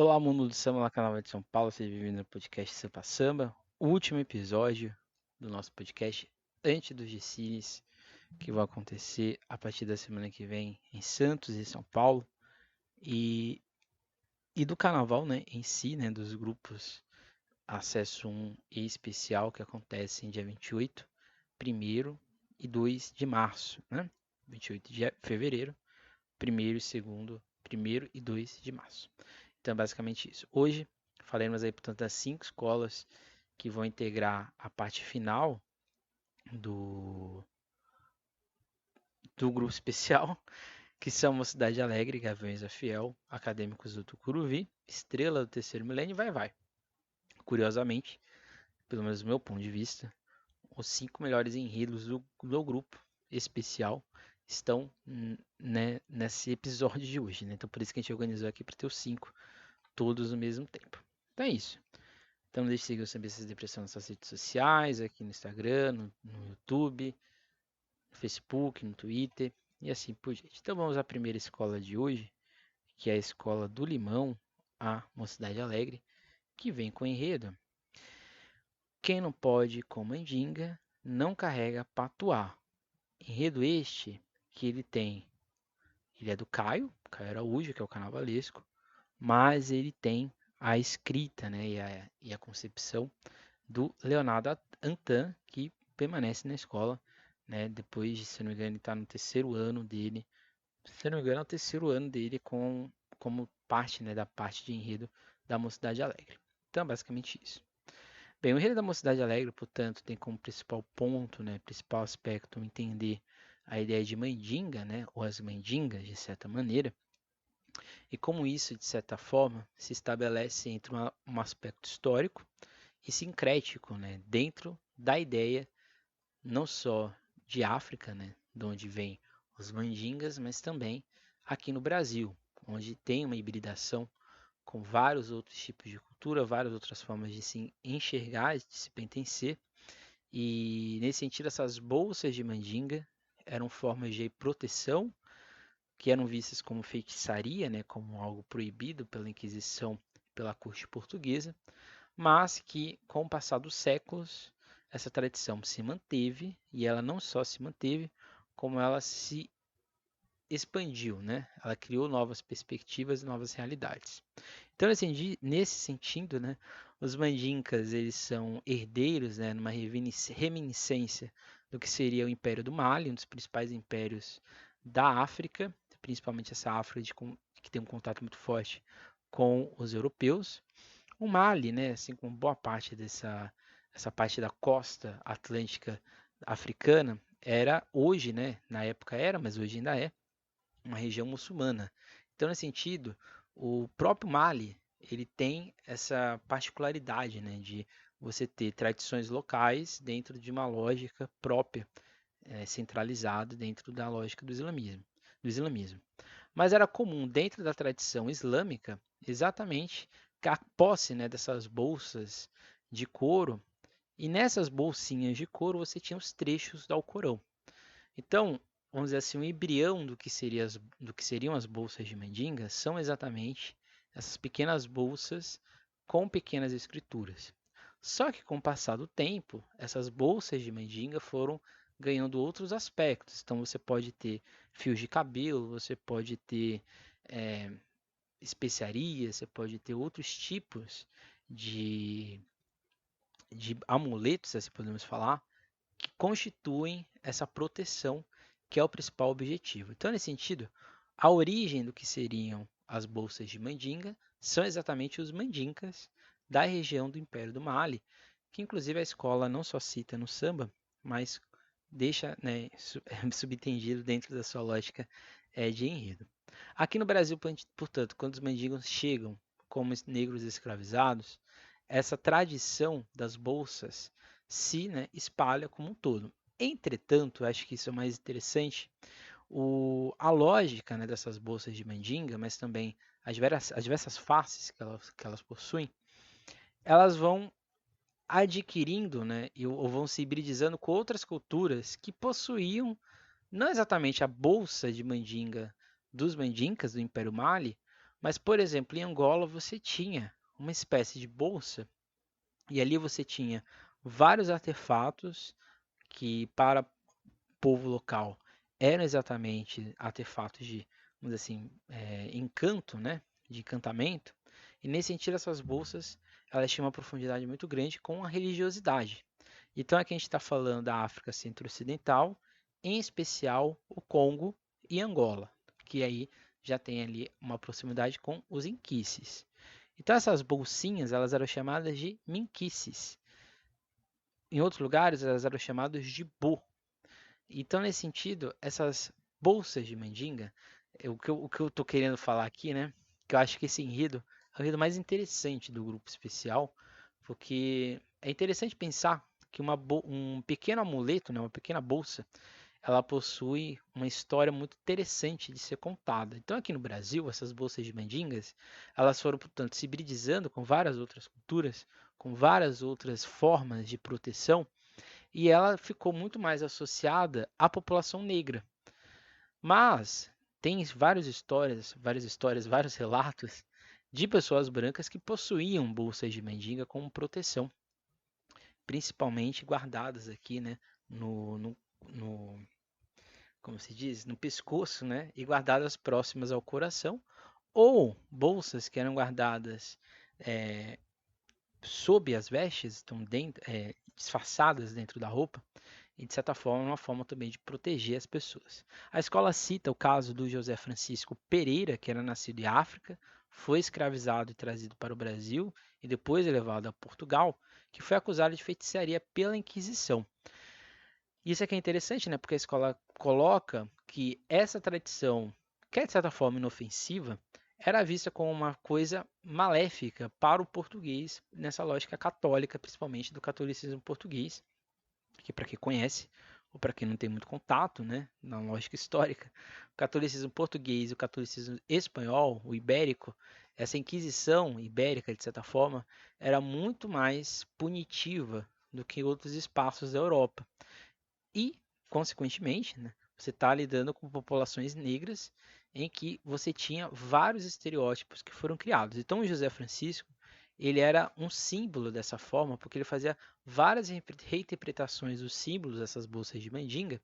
Olá, mundo do samba, lá canal de São Paulo, seja bem-vindo ao podcast Sampa Samba, o último episódio do nosso podcast antes dos Gcines, que vão acontecer a partir da semana que vem em Santos e São Paulo, e, e do carnaval, né, em si, né, dos grupos Acesso 1 e Especial, que acontece em dia 28, 1º e 2 de março, né, 28 de fevereiro, 1º e 2º, 1º e 2 de março. Então, é basicamente isso. Hoje falaremos aí, portanto, das 5 escolas que vão integrar a parte final do, do grupo especial, que são Mocidade Alegre, Gaviões da Fiel, Acadêmicos do Tucuruvi, Estrela do Terceiro Milênio e Vai-Vai. Curiosamente, pelo menos do meu ponto de vista, os 5 melhores enredos do grupo especial estão né, nesse episódio de hoje. Né? Então, por isso que a gente organizou aqui para ter os 5 todos no mesmo tempo. Então é isso. Então não deixe de seguir o Sambistas de Depressão nas suas redes sociais, aqui no Instagram, no YouTube, no Facebook, no Twitter e assim por diante. Então vamos à primeira escola de hoje, que é a Escola do Limão, a Mocidade Alegre, que vem com o enredo. Quem não pode com mandinga, não carrega patuá. Enredo este que ele é do Caio Araújo, que é o carnavalesco, mas ele tem a escrita, né, e a concepção do Leonardo Antan, que permanece na escola, né, depois de, se não me engano, ele está no terceiro ano dele, se não me engano, é o terceiro ano dele como parte, né, da parte de enredo da Mocidade Alegre. Então, basicamente isso. Bem, o enredo da Mocidade Alegre, portanto, tem como principal ponto, né, principal aspecto, entender a ideia de mandinga, né, ou as mandingas, de certa maneira, e como isso, de certa forma, se estabelece entre um aspecto histórico e sincrético, né, dentro da ideia não só de África, né, de onde vêm os mandingas, mas também aqui no Brasil, onde tem uma hibridação com vários outros tipos de cultura, várias outras formas de se enxergar, de se pertencer. E nesse sentido, essas bolsas de mandinga eram formas de proteção que eram vistas como feitiçaria, né, como algo proibido pela Inquisição, pela corte portuguesa, mas que com o passar dos séculos essa tradição se manteve e ela não só se manteve, como ela se expandiu, né? Ela criou novas perspectivas e novas realidades. Então, nesse sentido, né, os mandinkas eles são herdeiros, né, numa reminiscência do que seria o Império do Mali, um dos principais impérios da África, principalmente essa África que tem um contato muito forte com os europeus. O Mali, né, assim como boa parte essa parte da costa atlântica africana, era hoje, né, na época era, mas hoje ainda é, uma região muçulmana. Então, nesse sentido, o próprio Mali, ele tem essa particularidade, né, de você ter tradições locais dentro de uma lógica própria, centralizada dentro da lógica do islamismo. Mas era comum dentro da tradição islâmica exatamente a posse, né, dessas bolsas de couro, e nessas bolsinhas de couro você tinha os trechos do Alcorão. Então, vamos dizer assim, o embrião do que seriam as bolsas de mandinga são exatamente essas pequenas bolsas com pequenas escrituras. Só que com o passar do tempo, essas bolsas de mandinga foram ganhando outros aspectos. Então você pode ter fios de cabelo, você pode ter é, especiarias, você pode ter outros tipos de, de amuletos, assim podemos falar, que constituem essa proteção que é o principal objetivo. Então, nesse sentido, a origem do que seriam as bolsas de mandinga são exatamente os mandinkas da região do Império do Mali, que inclusive a escola não só cita no samba, mas deixa, né, subentendido dentro da sua lógica de enredo. Aqui no Brasil, portanto, quando os mendigos chegam como negros escravizados, essa tradição das bolsas se, né, espalha como um todo. Entretanto, acho que isso é mais interessante, a lógica, né, dessas bolsas de mandinga, mas também as diversas faces que elas possuem, elas vão adquirindo, né, ou vão se hibridizando com outras culturas que possuíam não exatamente a bolsa de mandinga dos mandinkas do Império Mali, Mas, por exemplo, em Angola você tinha uma espécie de bolsa e ali você tinha vários artefatos que para o povo local eram exatamente artefatos de, vamos dizer assim, encanto, né? De encantamento. E nesse sentido, essas bolsas elas tinham uma profundidade muito grande com a religiosidade. Então aqui a gente está falando da África Centro-Ocidental, em especial o Congo e Angola, que aí já tem ali uma proximidade com os inquices. Então essas bolsinhas elas eram chamadas de minquices. Em outros lugares elas eram chamadas de bo. Então nesse sentido, essas bolsas de mandinga, o que eu estou querendo falar aqui, né? Que eu acho que esse enredo é o enredo mais interessante do grupo especial, porque é interessante pensar que um pequeno amuleto, né, uma pequena bolsa, ela possui uma história muito interessante de ser contada. Então, aqui no Brasil, essas bolsas de mandingas, elas foram, portanto, se hibridizando com várias outras culturas, com várias outras formas de proteção, e ela ficou muito mais associada à população negra. Mas tem vários relatos de pessoas brancas que possuíam bolsas de mandinga como proteção, principalmente guardadas aqui, né, no como se diz, no pescoço, né, e guardadas próximas ao coração, ou bolsas que eram guardadas é, sob as vestes, então disfarçadas dentro da roupa, e de certa forma uma forma também de proteger as pessoas. A escola cita o caso do José Francisco Pereira, que era nascido em África, foi escravizado e trazido para o Brasil e depois levado a Portugal, que foi acusado de feitiçaria pela Inquisição. Isso aqui é interessante, né? Porque a escola coloca que essa tradição, que é de certa forma inofensiva, era vista como uma coisa maléfica para o português, nessa lógica católica, principalmente do catolicismo português, que para quem conhece, ou para quem não tem muito contato, né, na lógica histórica, o catolicismo português e o catolicismo espanhol, o ibérico, essa Inquisição ibérica, de certa forma, era muito mais punitiva do que outros espaços da Europa. E, consequentemente, né, você está lidando com populações negras em que você tinha vários estereótipos que foram criados. Então, o José Francisco, ele era um símbolo dessa forma, porque ele fazia várias reinterpretações dos símbolos dessas bolsas de mandinga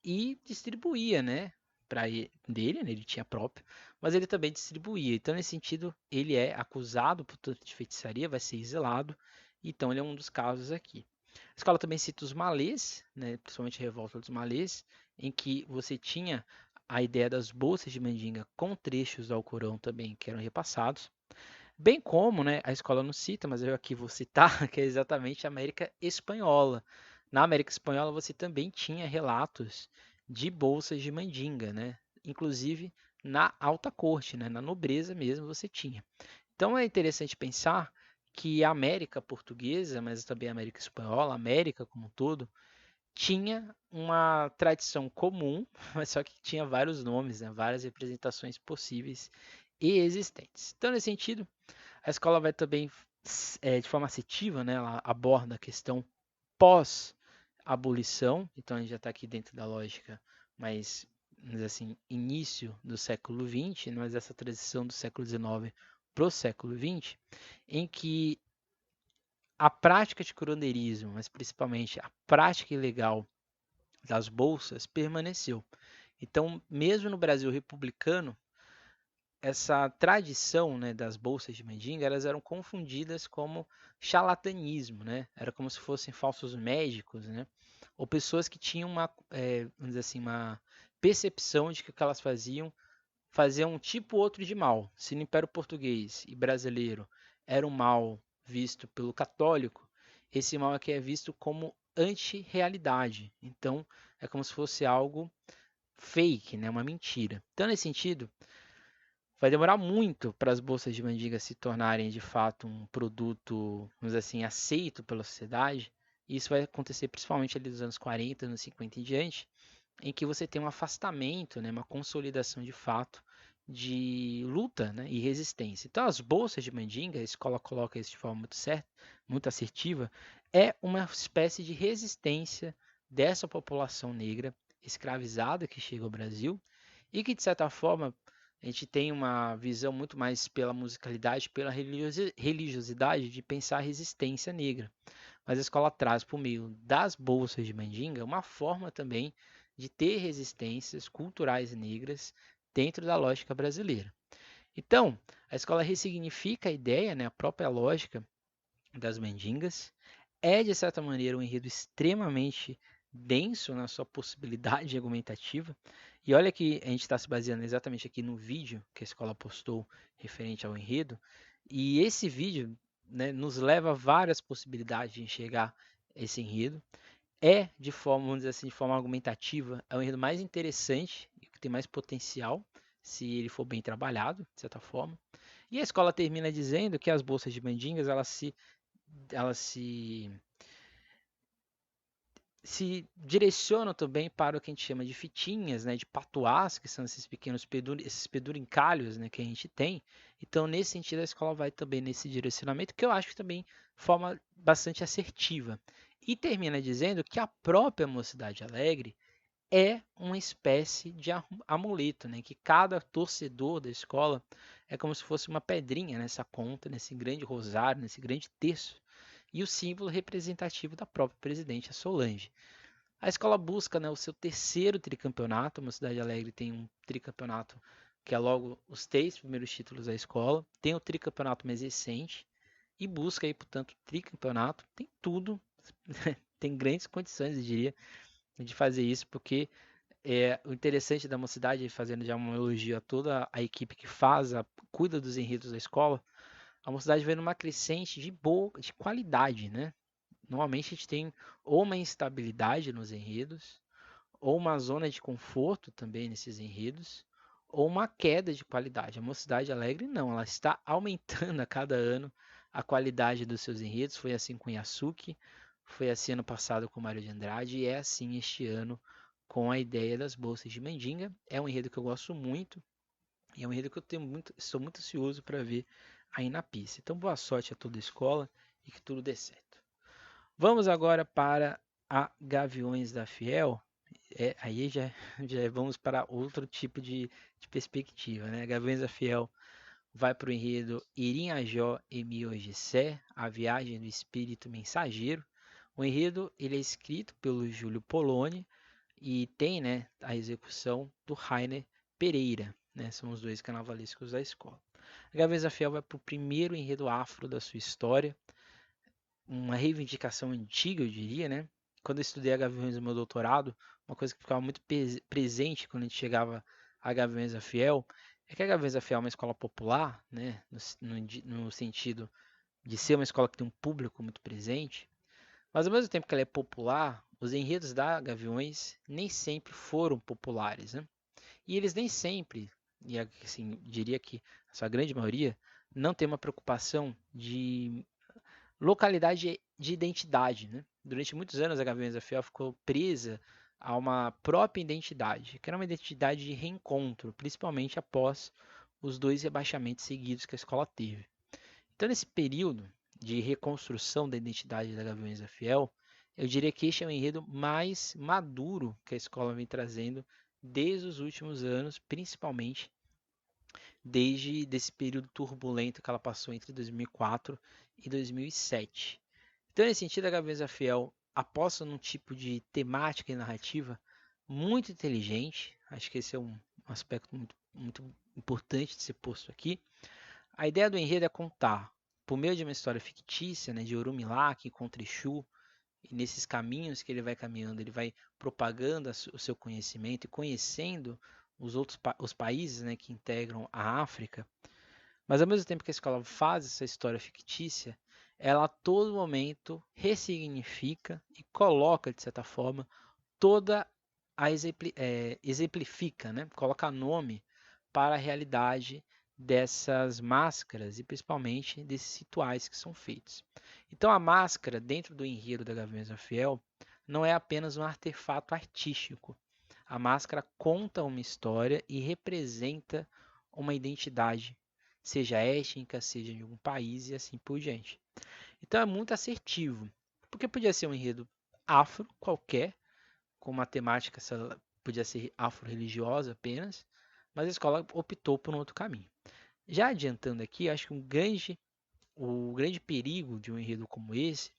e distribuía, né, para dele, né, ele tinha próprio, mas ele também distribuía. Então, nesse sentido, ele é acusado por tanto de feitiçaria, vai ser exilado. Então, ele é um dos casos aqui. A escola também cita os malês, né, principalmente a revolta dos malês, em que você tinha a ideia das bolsas de mandinga com trechos do Alcorão também que eram repassados, bem como, né, a escola não cita, mas eu aqui vou citar, que é exatamente a América Espanhola. Na América Espanhola você também tinha relatos de bolsas de mandinga, né? Inclusive na alta corte, né, na nobreza mesmo você tinha. Então é interessante pensar que a América portuguesa, mas também a América espanhola, a América como um todo, tinha uma tradição comum, mas só que tinha vários nomes, né, várias representações possíveis e existentes. Então, nesse sentido, a escola vai também, de forma assertiva, né, ela aborda a questão pós-abolição, então a gente já está aqui dentro da lógica, mas assim, início do século XX, mas essa transição do século XIX para o século XX, em que a prática de curandeirismo, mas principalmente a prática ilegal das bolsas, permaneceu. Então, mesmo no Brasil republicano, essa tradição, né, das bolsas de mandinga, elas eram confundidas como charlatanismo, né? Era como se fossem falsos médicos, né? Ou pessoas que tinham vamos dizer assim, uma percepção de que o que elas faziam um tipo ou outro de mal. Se no Império Português e brasileiro era um mal visto pelo católico, esse mal aqui é visto como anti-realidade. Então, é como se fosse algo fake, né? Uma mentira. Então, nesse sentido, vai demorar muito para as bolsas de mendiga se tornarem de fato um produto, vamos dizer assim, aceito pela sociedade. Isso vai acontecer principalmente ali dos anos 40, anos 50 em diante, em que você tem um afastamento, né, uma consolidação de fato de luta, né, e resistência. Então, as bolsas de mandinga, a escola coloca isso de forma muito certa, muito assertiva, é uma espécie de resistência dessa população negra escravizada que chega ao Brasil e que, de certa forma, A gente tem uma visão muito mais pela musicalidade, pela religiosidade de pensar a resistência negra. Mas a escola traz, por meio das bolsas de mandinga, uma forma também de ter resistências culturais negras dentro da lógica brasileira. Então, a escola ressignifica a ideia, né, a própria lógica das mandingas. É, de certa maneira, um enredo extremamente denso na sua possibilidade argumentativa. E olha que a gente está se baseando exatamente aqui no vídeo que a escola postou referente ao enredo. E esse vídeo, né, nos leva a várias possibilidades de enxergar esse enredo. É, de forma, vamos dizer assim, de forma argumentativa, é o enredo mais interessante e que tem mais potencial, se ele for bem trabalhado, de certa forma. E a escola termina dizendo que as bolsas de mandingas elas se direcionam também para o que a gente chama de fitinhas, né, de patuás, que são esses pequenos esses pedurincalhos, né, que a gente tem. Então, nesse sentido, a escola vai também nesse direcionamento, que eu acho que também forma bastante assertiva. E termina dizendo que a própria Mocidade Alegre é uma espécie de amuleto, né, que cada torcedor da escola é como se fosse uma pedrinha nessa conta, nesse grande rosário, nesse grande terço, e o símbolo representativo da própria presidente, a Solange. A escola busca, né, o seu terceiro tricampeonato. A Mocidade Alegre tem um tricampeonato que é logo os 3 primeiros títulos da escola. Tem o tricampeonato mais recente e busca aí, portanto, o tricampeonato. Tem tudo, tem grandes condições, eu diria, de fazer isso, porque o interessante da Mocidade, fazendo já um elogio a toda a equipe que cuida dos enredos da escola, a Mocidade vem numa crescente de qualidade, né? Normalmente a gente tem ou uma instabilidade nos enredos, ou uma zona de conforto também nesses enredos, ou uma queda de qualidade. A Mocidade Alegre não, ela está aumentando a cada ano a qualidade dos seus enredos. Foi assim com Yasuki, foi assim ano passado com Mário de Andrade e é assim este ano com a ideia das bolsas de Mandinga. É um enredo que eu gosto muito e é um enredo que estou muito ansioso para ver aí na pista. Então boa sorte a toda a escola e que tudo dê certo. Vamos agora para a Gaviões da Fiel. Aí já vamos para outro tipo de perspectiva, né? Gaviões da Fiel vai para o enredo Irinhajó e Miogissé, a viagem do espírito mensageiro. O enredo ele é escrito pelo Júlio Poloni e tem, né, a execução do Rainer Pereira, né? São os dois carnavalescos da escola. A Gaviões da Fiel vai para o primeiro enredo afro da sua história, uma reivindicação antiga, eu diria, né? Quando eu estudei a Gaviões no meu doutorado, uma coisa que ficava muito presente quando a gente chegava a Gaviões da Fiel é que a Gaviões da Fiel é uma escola popular, né? No sentido de ser uma escola que tem um público muito presente, mas ao mesmo tempo que ela é popular, os enredos da Gaviões nem sempre foram populares, né? E eles nem sempre, e assim, diria que a sua grande maioria, não tem uma preocupação de localidade de identidade, né? Durante muitos anos a Gaviões da Fiel ficou presa a uma própria identidade, que era uma identidade de reencontro, principalmente após os 2 rebaixamentos seguidos que a escola teve. Então, nesse período de reconstrução da identidade da Gaviões da Fiel, eu diria que este é o enredo mais maduro que a escola vem trazendo desde os últimos anos, principalmente desde esse período turbulento que ela passou entre 2004 e 2007. Então, nesse sentido, a Gaveza Fiel aposta num tipo de temática e narrativa muito inteligente. Acho que esse é um aspecto muito importante de ser posto aqui. A ideia do enredo é contar, por meio de uma história fictícia, né, de Orumilak contra Exu, e nesses caminhos que ele vai caminhando, ele vai propagando o seu conhecimento e conhecendo os países, né, que integram a África. Mas ao mesmo tempo que a escola faz essa história fictícia, ela a todo momento ressignifica e coloca, de certa forma, toda exemplifica, né? Coloca nome para a realidade dessas máscaras e principalmente desses rituais que são feitos. Então a máscara dentro do enredo da Gaviões da Fiel não é apenas um artefato artístico. A máscara conta uma história e representa uma identidade, seja étnica, seja de algum país e assim por diante. Então é muito assertivo, porque podia ser um enredo afro qualquer, com uma temática, podia ser afro-religiosa apenas, mas a escola optou por um outro caminho. Já adiantando aqui, acho que o grande perigo de um enredo como esse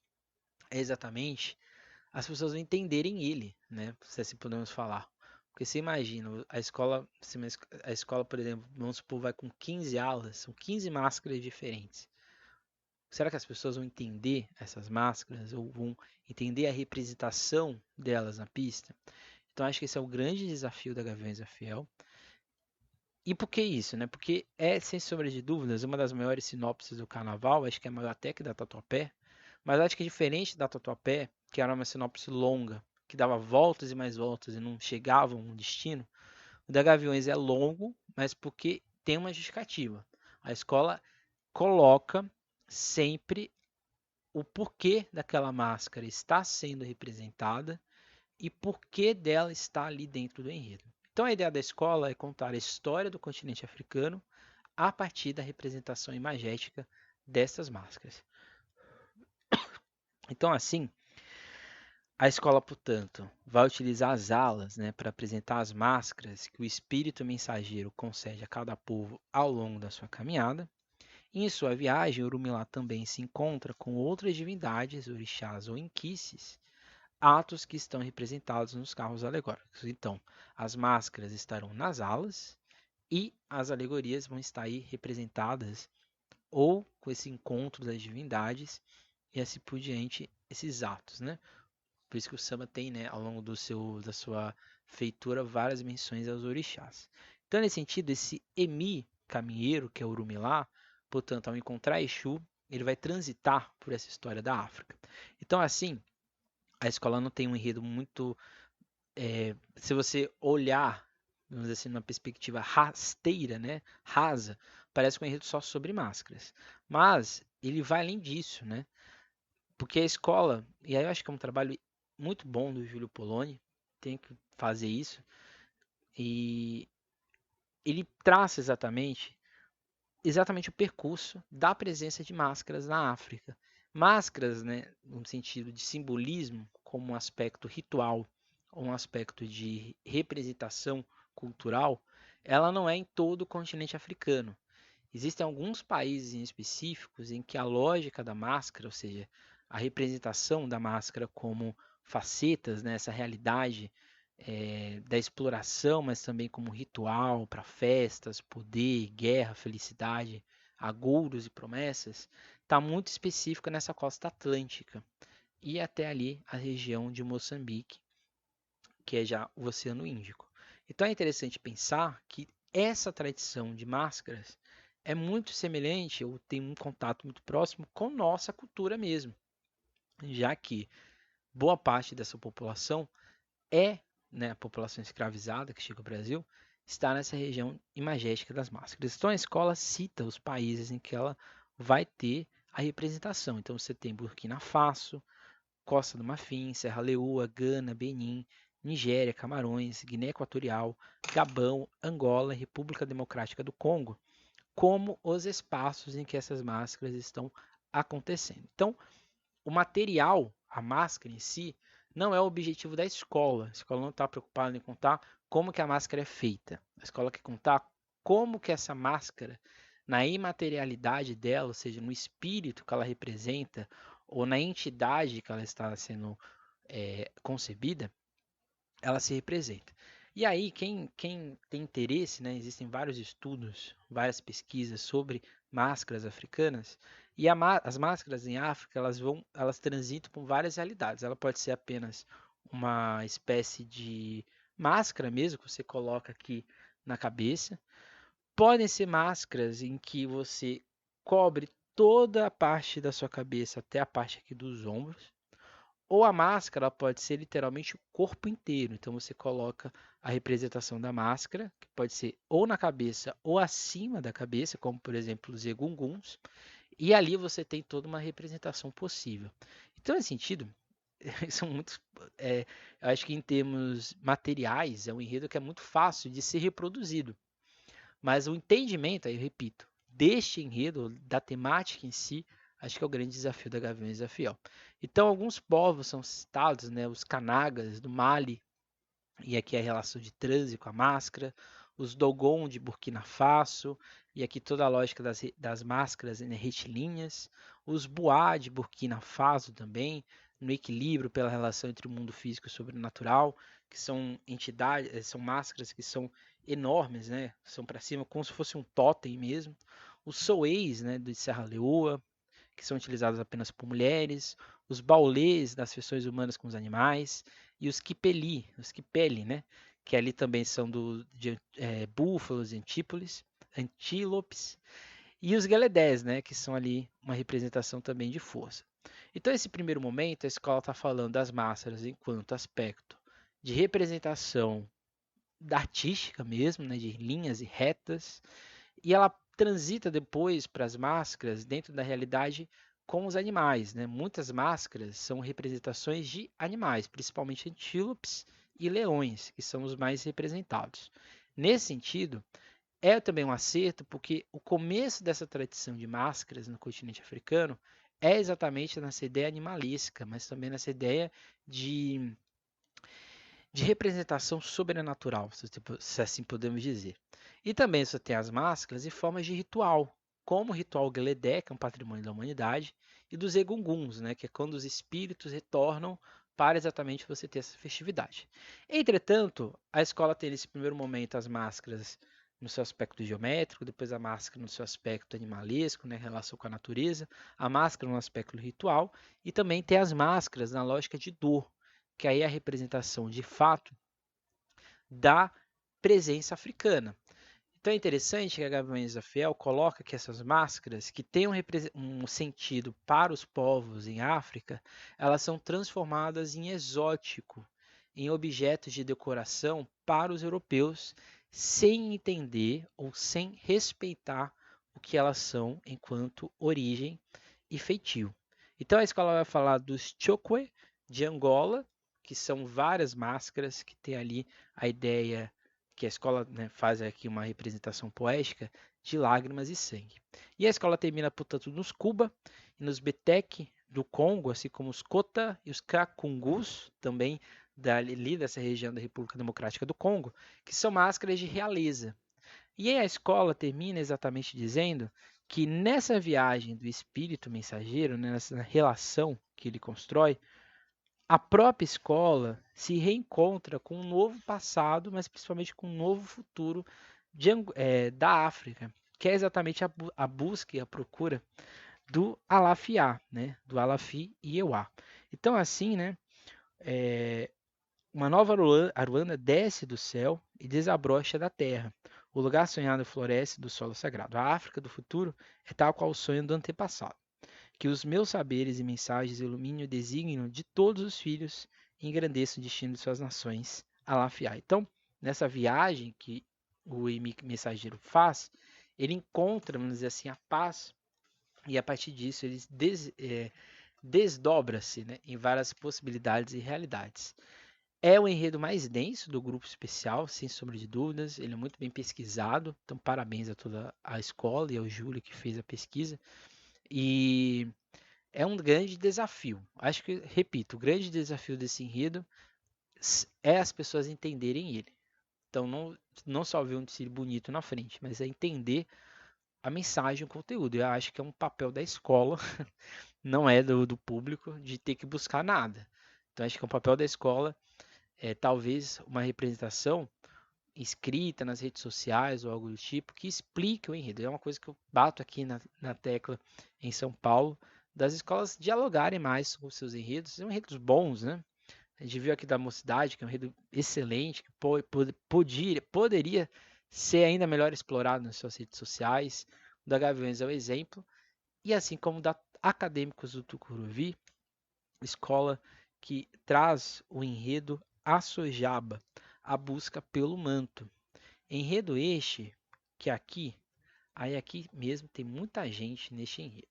é exatamente as pessoas não entenderem ele, né? Se assim podemos falar. Porque você imagina, a escola, por exemplo, vamos supor, vai com 15 aulas, são 15 máscaras diferentes. Será que as pessoas vão entender essas máscaras ou vão entender a representação delas na pista? Então acho que esse é o grande desafio da Gaviões da Fiel. E por que isso, né? Porque é, sem sombra de dúvidas, uma das maiores sinopses do carnaval, acho que é maior até que da Tatuapé, mas acho que é diferente da Tatuapé, que era uma sinopse longa, que dava voltas e mais voltas e não chegava a um destino, o da Gaviões é longo, mas porque tem uma justificativa. A escola coloca sempre o porquê daquela máscara está sendo representada e porquê dela está ali dentro do enredo. Então a ideia da escola é contar a história do continente africano a partir da representação imagética dessas máscaras. Então assim, a escola, portanto, vai utilizar as alas, né, para apresentar as máscaras que o espírito mensageiro concede a cada povo ao longo da sua caminhada. Em sua viagem, Urumilá também se encontra com outras divindades, orixás ou inquices, atos que estão representados nos carros alegóricos. Então, as máscaras estarão nas alas e as alegorias vão estar aí representadas ou com esse encontro das divindades e assim por diante, esses atos, né? Por isso que o samba tem, né, ao longo da sua feitura, várias menções aos orixás. Então, nesse sentido, esse Emi caminheiro, que é Urumilá, portanto, ao encontrar Exu, ele vai transitar por essa história da África. Então, assim, a escola não tem um enredo muito. Se você olhar, vamos dizer assim, numa perspectiva rasteira, né, rasa, parece um enredo só sobre máscaras. Mas ele vai além disso, né? Porque a escola, e aí eu acho que é um trabalho muito bom do Júlio Poloni, tem que fazer isso, e ele traça exatamente o percurso da presença de máscaras na África. Máscaras, né, no sentido de simbolismo, como um aspecto ritual, ou um aspecto de representação cultural, ela não é em todo o continente africano. Existem alguns países em específicos em que a lógica da máscara, ou seja, a representação da máscara como facetas, né, essa realidade da exploração, mas também como ritual para festas, poder, guerra, felicidade, agouros e promessas, está muito específica nessa costa atlântica e até ali a região de Moçambique, que é já o Oceano Índico. Então é interessante pensar que essa tradição de máscaras é muito semelhante ou tem um contato muito próximo com nossa cultura mesmo, já que boa parte dessa população é, né, a população escravizada que chega ao Brasil, está nessa região imagética das máscaras. Então a escola cita os países em que ela vai ter a representação. Então você tem Burkina Faso, Costa do Marfim, Serra Leoa, Gana, Benin, Nigéria, Camarões, Guiné Equatorial, Gabão, Angola e República Democrática do Congo, como os espaços em que essas máscaras estão acontecendo. Então, o material, a máscara em si, não é o objetivo da escola. A escola não está preocupada em contar como que a máscara é feita. A escola quer contar como que essa máscara, na imaterialidade dela, ou seja, no espírito que ela representa, ou na entidade que ela está sendo concebida, ela se representa. E aí, quem tem interesse, né, existem vários estudos, várias pesquisas sobre máscaras africanas, e as máscaras em África, elas transitam por várias realidades. Ela pode ser apenas uma espécie de máscara mesmo, que você coloca aqui na cabeça. Podem ser máscaras em que você cobre toda a parte da sua cabeça até a parte aqui dos ombros. Ou a máscara pode ser literalmente o corpo inteiro. Então você coloca a representação da máscara, que pode ser ou na cabeça ou acima da cabeça, como por exemplo os egunguns, e ali você tem toda uma representação possível. Então, nesse sentido, são muitos. Eu acho que em termos materiais, é um enredo que é muito fácil de ser reproduzido. Mas o entendimento, aí eu repito, deste enredo, da temática em si, acho que é o grande desafio da Gaviões da Fiel. Então, alguns povos são citados, né, os Kanagas do Mali, e aqui é a relação de transe com a máscara, os Dogon de Burkina Faso, e aqui toda a lógica das máscaras, né, retilíneas, os Boá de Burkina Faso também, no equilíbrio pela relação entre o mundo físico e o sobrenatural, que são entidades, são máscaras que são enormes, né? São para cima como se fosse um totem mesmo. Os Soeis, né, de Serra Leoa, que são utilizados apenas por mulheres, os baulês das feições humanas com os animais, e os Kipeli, né, que ali também são de búfalos e antílopes, e os Geledés, né, que são ali uma representação também de força. Então, esse primeiro momento, a escola está falando das máscaras enquanto aspecto de representação da artística mesmo, né, de linhas e retas, e ela transita depois para as máscaras dentro da realidade com os animais, né? Muitas máscaras são representações de animais, principalmente antílopes e leões, que são os mais representados. Nesse sentido, é também um acerto porque o começo dessa tradição de máscaras no continente africano é exatamente nessa ideia animalística, mas também nessa ideia de representação sobrenatural, se assim podemos dizer. E também você tem as máscaras e formas de ritual, como o ritual Geledé, que é um patrimônio da humanidade, e dos egunguns, né, que é quando os espíritos retornam para exatamente você ter essa festividade. Entretanto, a escola tem nesse primeiro momento as máscaras no seu aspecto geométrico, depois a máscara no seu aspecto animalesco, né, relação com a natureza, a máscara no aspecto ritual, e também tem as máscaras na lógica de dor, que aí é a representação de fato da presença africana. Então é interessante que a Gaviões da Fiel coloca que essas máscaras, que têm um sentido para os povos em África, elas são transformadas em exótico, em objetos de decoração para os europeus, sem entender ou sem respeitar o que elas são enquanto origem e feitio. Então a escola vai falar dos chokwe de Angola, que são várias máscaras que tem ali a ideia que a escola, né, faz aqui uma representação poética de lágrimas e sangue. E a escola termina, portanto, nos Cuba e nos Betek do Congo, assim como os Kota e os Kakungus, também dali dessa região da República Democrática do Congo, que são máscaras de realeza. E aí a escola termina exatamente dizendo que nessa viagem do espírito mensageiro, né, nessa relação que ele constrói, a própria escola se reencontra com um novo passado, mas principalmente com um novo futuro da África, que é exatamente a busca e a procura do Alafiá, né, do Alafi Ieuá. Então, assim, né, uma nova Aruanda desce do céu e desabrocha da terra. O lugar sonhado floresce do solo sagrado. A África do futuro é tal qual o sonho do antepassado. Que os meus saberes e mensagens iluminem o desígnio de todos os filhos e engrandeçam o destino de suas nações. Alafiá. Então, nessa viagem que o mensageiro faz, ele encontra, vamos dizer assim, a paz e a partir disso ele desdobra-se, né, em várias possibilidades e realidades. É o enredo mais denso do grupo especial, sem sombra de dúvidas. Ele é muito bem pesquisado, então parabéns a toda a escola e ao Júlio que fez a pesquisa. E é um grande desafio. Acho que, repito, o grande desafio desse enredo é as pessoas entenderem ele. Então, não só ver um desfile bonito na frente, mas é entender a mensagem, o conteúdo. Eu acho que é um papel da escola, não é do público, de ter que buscar nada. Então, acho que é um papel da escola, talvez uma representação escrita nas redes sociais ou algo do tipo, que explique o enredo. É uma coisa que eu bato aqui na tecla em São Paulo, das escolas dialogarem mais com seus enredos, são enredos bons, né? A gente viu aqui da Mocidade, que é um enredo excelente, que poderia ser ainda melhor explorado nas suas redes sociais. O da Gaviões é o exemplo, e assim como o da Acadêmicos do Tucuruvi, escola que traz o enredo Assojaba, a busca pelo manto. Enredo este que aqui mesmo tem muita gente neste enredo.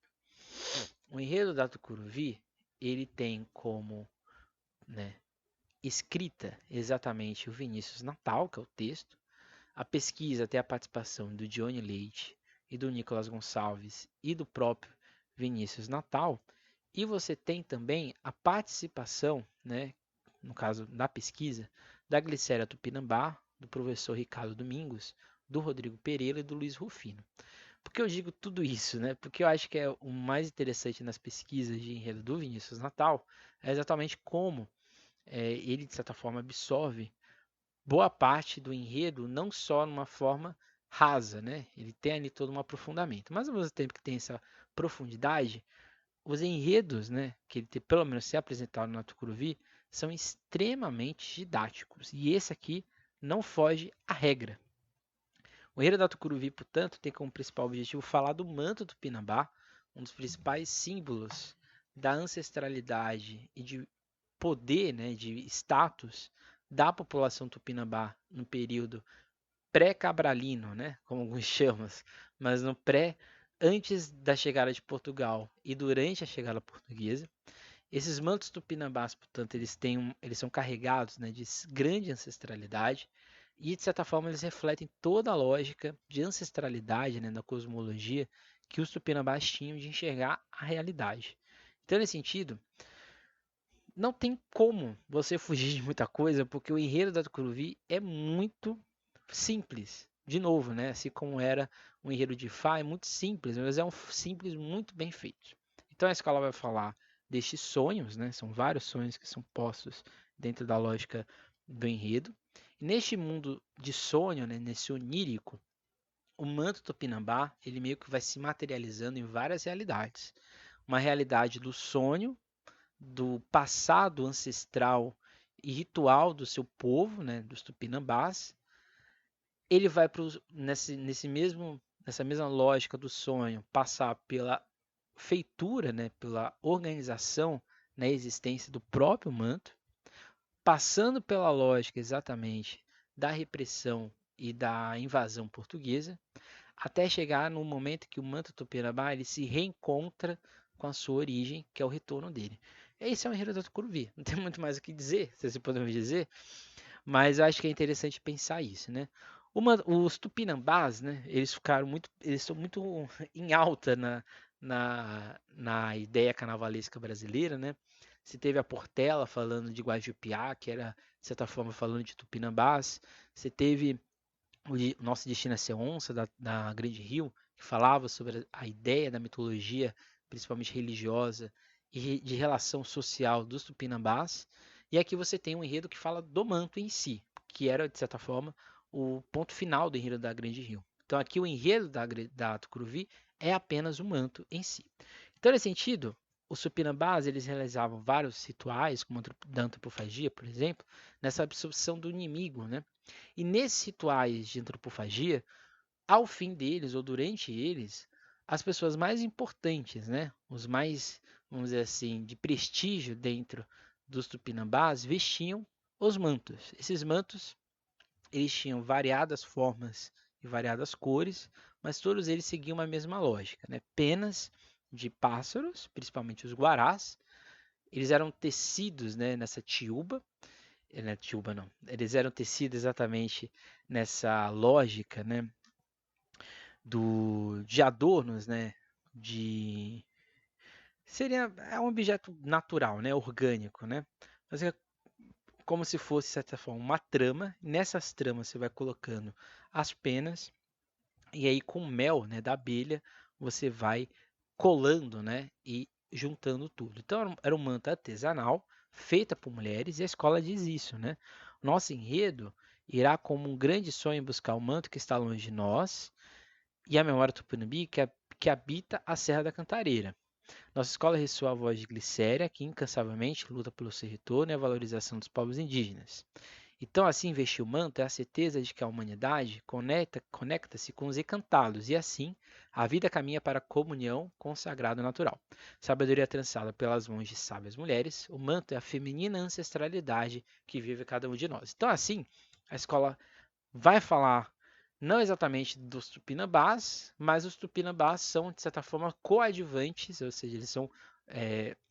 O enredo da Tucuruvi, ele tem como, né, escrita exatamente o Vinícius Natal, que é o texto. A pesquisa tem a participação do Johnny Leite e do Nicolas Gonçalves e do próprio Vinícius Natal. E você tem também a participação, né, no caso da pesquisa, da Glicéria Tupinambá, do professor Ricardo Domingos, do Rodrigo Pereira e do Luiz Rufino. Por que eu digo tudo isso, né? Porque eu acho que é o mais interessante nas pesquisas de enredo do Vinícius Natal é exatamente como ele, de certa forma, absorve boa parte do enredo, não só numa forma rasa, né? Ele tem ali todo um aprofundamento, mas ao mesmo tempo que tem essa profundidade, os enredos, né, que ele tem, pelo menos se apresentado no Tucuruvi, são extremamente didáticos. E esse aqui não foge à regra. O enredo da Tucuruvi, portanto, tem como principal objetivo falar do manto Tupinambá, um dos principais símbolos da ancestralidade e de poder, né, de status da população tupinambá no período pré-cabralino, né, como alguns chamam, mas no pré, antes da chegada de Portugal e durante a chegada portuguesa. Esses mantos tupinambás, portanto, eles são carregados, né, de grande ancestralidade e, de certa forma, eles refletem toda a lógica de ancestralidade, né, da cosmologia que os tupinambás tinham de enxergar a realidade. Então, nesse sentido, não tem como você fugir de muita coisa, porque o enredo da Tucuruvi é muito simples. De novo, né? Assim como era o enredo de Fá, é muito simples, mas é um simples muito bem feito. Então a escola vai falar destes sonhos, né? São vários sonhos que são postos dentro da lógica do enredo. E neste mundo de sonho, né? Nesse onírico, o manto Tupinambá, ele meio que vai se materializando em várias realidades. Uma realidade do sonho, do passado ancestral e ritual do seu povo, né, dos tupinambás. Ele vai nessa mesma lógica do sonho passar pela feitura, né, pela organização na existência do próprio manto, passando pela lógica exatamente da repressão e da invasão portuguesa, até chegar no momento que o manto tupinambá ele se reencontra com a sua origem, que é o retorno dele. Esse é o enredo da Tucuruvi. Não tem muito mais o que dizer, se assim podemos dizer, mas eu acho que é interessante pensar isso, né? Os tupinambás, né? Eles estão muito em alta na ideia carnavalesca brasileira, né? Se teve a Portela falando de Guajupiá, que era de certa forma falando de tupinambás. Você teve o Nosso Destino é Ser Onça, da Grande Rio, que falava sobre a ideia da mitologia, principalmente religiosa, e de relação social dos tupinambás. E aqui você tem um enredo que fala do manto em si, que era, de certa forma, o ponto final do enredo da Grande Rio. Então aqui o enredo da Tucuruvi é apenas o manto em si. Então, nesse sentido, os tupinambás eles realizavam vários rituais, como da antropofagia, por exemplo, nessa absorção do inimigo, né? E nesses rituais de antropofagia, ao fim deles ou durante eles, as pessoas mais importantes, né, os mais, vamos dizer assim, de prestígio dentro dos tupinambás, vestiam os mantos. Esses mantos, eles tinham variadas formas e variadas cores, mas todos eles seguiam a mesma lógica, né? Penas de pássaros, principalmente os guarás, eles eram tecidos, né, nessa tiúba, não, tiúba não. Eles eram tecidos exatamente nessa lógica, né, de adornos, né, de é um objeto natural, né, orgânico, né, mas é como se fosse de certa forma uma trama. Nessas tramas você vai colocando as penas e aí com o mel, né, da abelha você vai colando, né, e juntando tudo. Então era um manto artesanal feita por mulheres e a escola diz isso, né? Nosso enredo irá como um grande sonho buscar o manto que está longe de nós e a memória tupinimbí que habita a Serra da Cantareira. Nossa escola ressoa a voz de Glicéria, que incansavelmente luta pelo seu retorno e a valorização dos povos indígenas. Então, assim, vestir o manto é a certeza de que a humanidade conecta-se com os encantados e, assim, a vida caminha para a comunhão com o sagrado natural. Sabedoria trançada pelas mãos de sábias mulheres, o manto é a feminina ancestralidade que vive cada um de nós. Então, assim, a escola vai falar não exatamente dos tupinambás, mas os tupinambás são, de certa forma, coadjuvantes, ou seja, eles são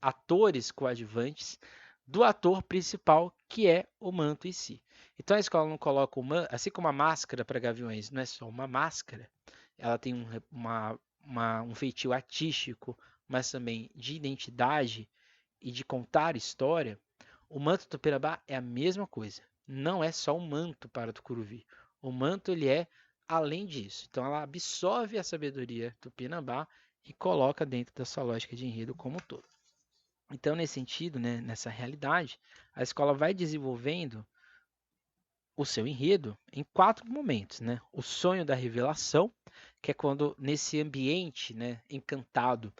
atores coadjuvantes do ator principal, que é o manto em si. Então a escola não coloca o manto, assim como a máscara para gaviões não é só uma máscara, ela tem um feitio artístico, mas também de identidade e de contar história. O manto tupinambá é a mesma coisa. não é só um manto para Tucuruvi. O manto ele é além disso. Então ela absorve a sabedoria Tupinambá e coloca dentro da sua lógica de enredo como um todo. Então, nesse sentido, né, nessa realidade, a escola vai desenvolvendo o seu enredo em 4 momentos, né? O sonho da revelação, que é quando nesse ambiente, né, encantado,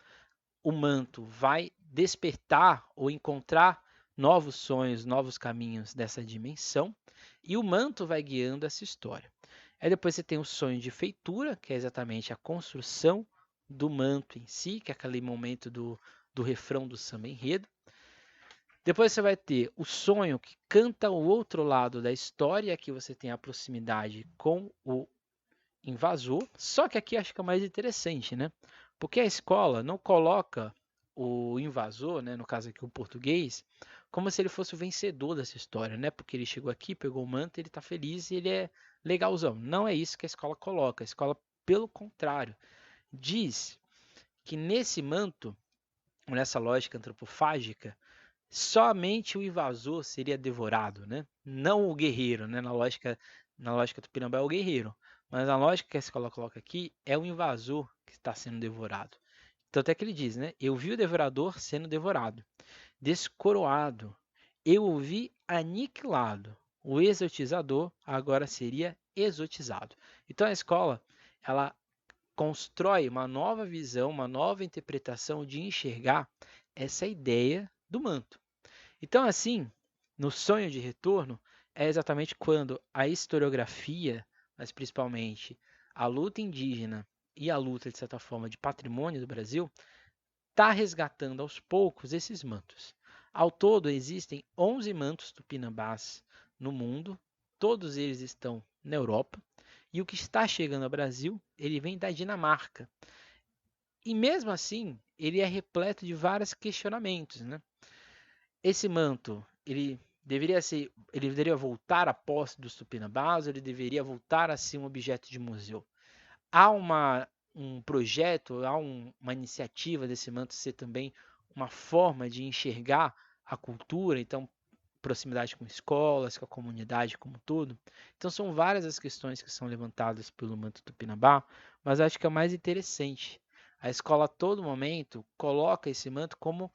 o manto vai despertar ou encontrar novos sonhos, novos caminhos dessa dimensão, e o manto vai guiando essa história. Aí depois você tem o sonho de feitura, que é exatamente a construção do manto em si, que é aquele momento do refrão do samba enredo. Depois você vai ter o sonho que canta o outro lado da história, que você tem a proximidade com o invasor. Só que aqui acho que é mais interessante, né? Porque a escola não coloca o invasor, né, no caso aqui o português, como se ele fosse o vencedor dessa história, né? Porque ele chegou aqui, pegou o manto, ele está feliz e ele é legalzão. Não é isso que a escola coloca. A escola, pelo contrário, diz que nesse manto, nessa lógica antropofágica, somente o invasor seria devorado, né? Não o guerreiro, né? Na lógica do Tupinambá é o guerreiro, mas na lógica que a escola coloca aqui é o invasor que está sendo devorado. Tanto é que ele diz, né? Eu vi o devorador sendo devorado, descoroado. Eu o vi aniquilado. O exotizador agora seria exotizado. Então a escola, ela constrói uma nova visão, uma nova interpretação de enxergar essa ideia do manto. Então, assim, no sonho de retorno, é exatamente quando a historiografia, mas principalmente a luta indígena e a luta, de certa forma, de patrimônio do Brasil, está resgatando aos poucos esses mantos. Ao todo, existem 11 mantos tupinambás no mundo, todos eles estão na Europa, e o que está chegando ao Brasil, ele vem da Dinamarca. E mesmo assim, ele é repleto de vários questionamentos, né? Esse manto, ele deveria voltar à posse dos tupinambás, ele deveria voltar a ser um objeto de museu. Há um projeto, uma iniciativa desse manto ser também uma forma de enxergar a cultura, então proximidade com escolas, com a comunidade como um todo. Então são várias as questões que são levantadas pelo manto tupinambá, mas acho que é o mais interessante. A escola a todo momento coloca esse manto como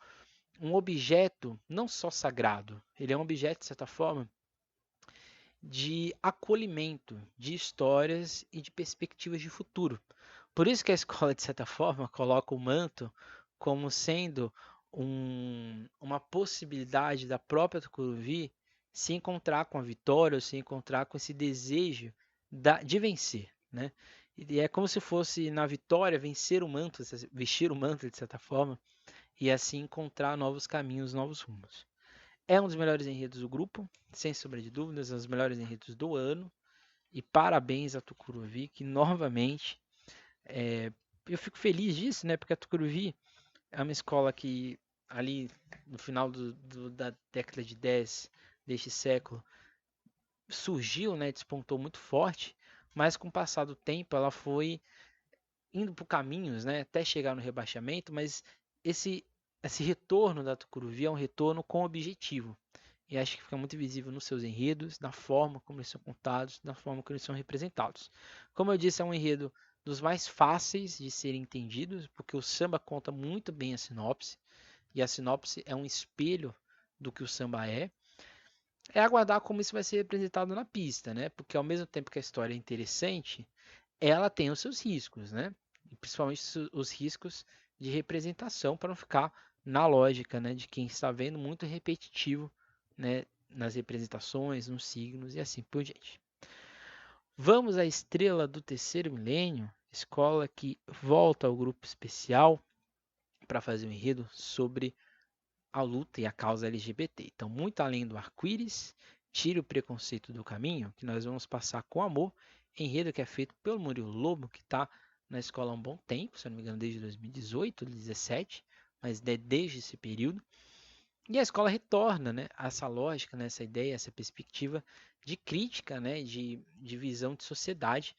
um objeto não só sagrado, ele é um objeto, de certa forma, de acolhimento de histórias e de perspectivas de futuro. Por isso que a escola, de certa forma, coloca o manto como sendo uma possibilidade da própria Tucuruvi se encontrar com a vitória, ou se encontrar com esse desejo de vencer, né? E é como se fosse na vitória vencer o manto, vestir o manto de certa forma, e assim encontrar novos caminhos, novos rumos. É um dos melhores enredos do grupo, sem sombra de dúvidas, é um dos melhores enredos do ano. E parabéns a Tucuruvi, que novamente eu fico feliz disso, né? Porque a Tucuruvi é uma escola que ali no final da década de 10 deste século surgiu, né? Despontou muito forte, mas com o passar do tempo ela foi indo por caminhos, né? Até chegar no rebaixamento, mas esse esse retorno da Tucuruvi é um retorno com objetivo. E acho que fica muito visível nos seus enredos, na forma como eles são contados, na forma como eles são representados. Como eu disse, é um enredo dos mais fáceis de serem entendidos, porque o samba conta muito bem a sinopse, e a sinopse é um espelho do que o samba é. É aguardar como isso vai ser representado na pista, né? Porque ao mesmo tempo que a história é interessante, ela tem os seus riscos, né? E principalmente os riscos de representação para não ficar na lógica, né, de quem está vendo muito repetitivo, né, nas representações, nos signos e assim por diante. Vamos à estrela do terceiro milênio, escola que volta ao grupo especial para fazer um enredo sobre a luta e a causa LGBT. Então, muito além do arco-íris, tire o preconceito do caminho, que nós vamos passar com amor, enredo que é feito pelo Murilo Lobo, que está na escola há um bom tempo, se não me engano, desde 2018, 2017, mas desde esse período. E a escola retorna, né, a essa lógica, né, essa ideia, essa perspectiva de crítica, né, de visão de sociedade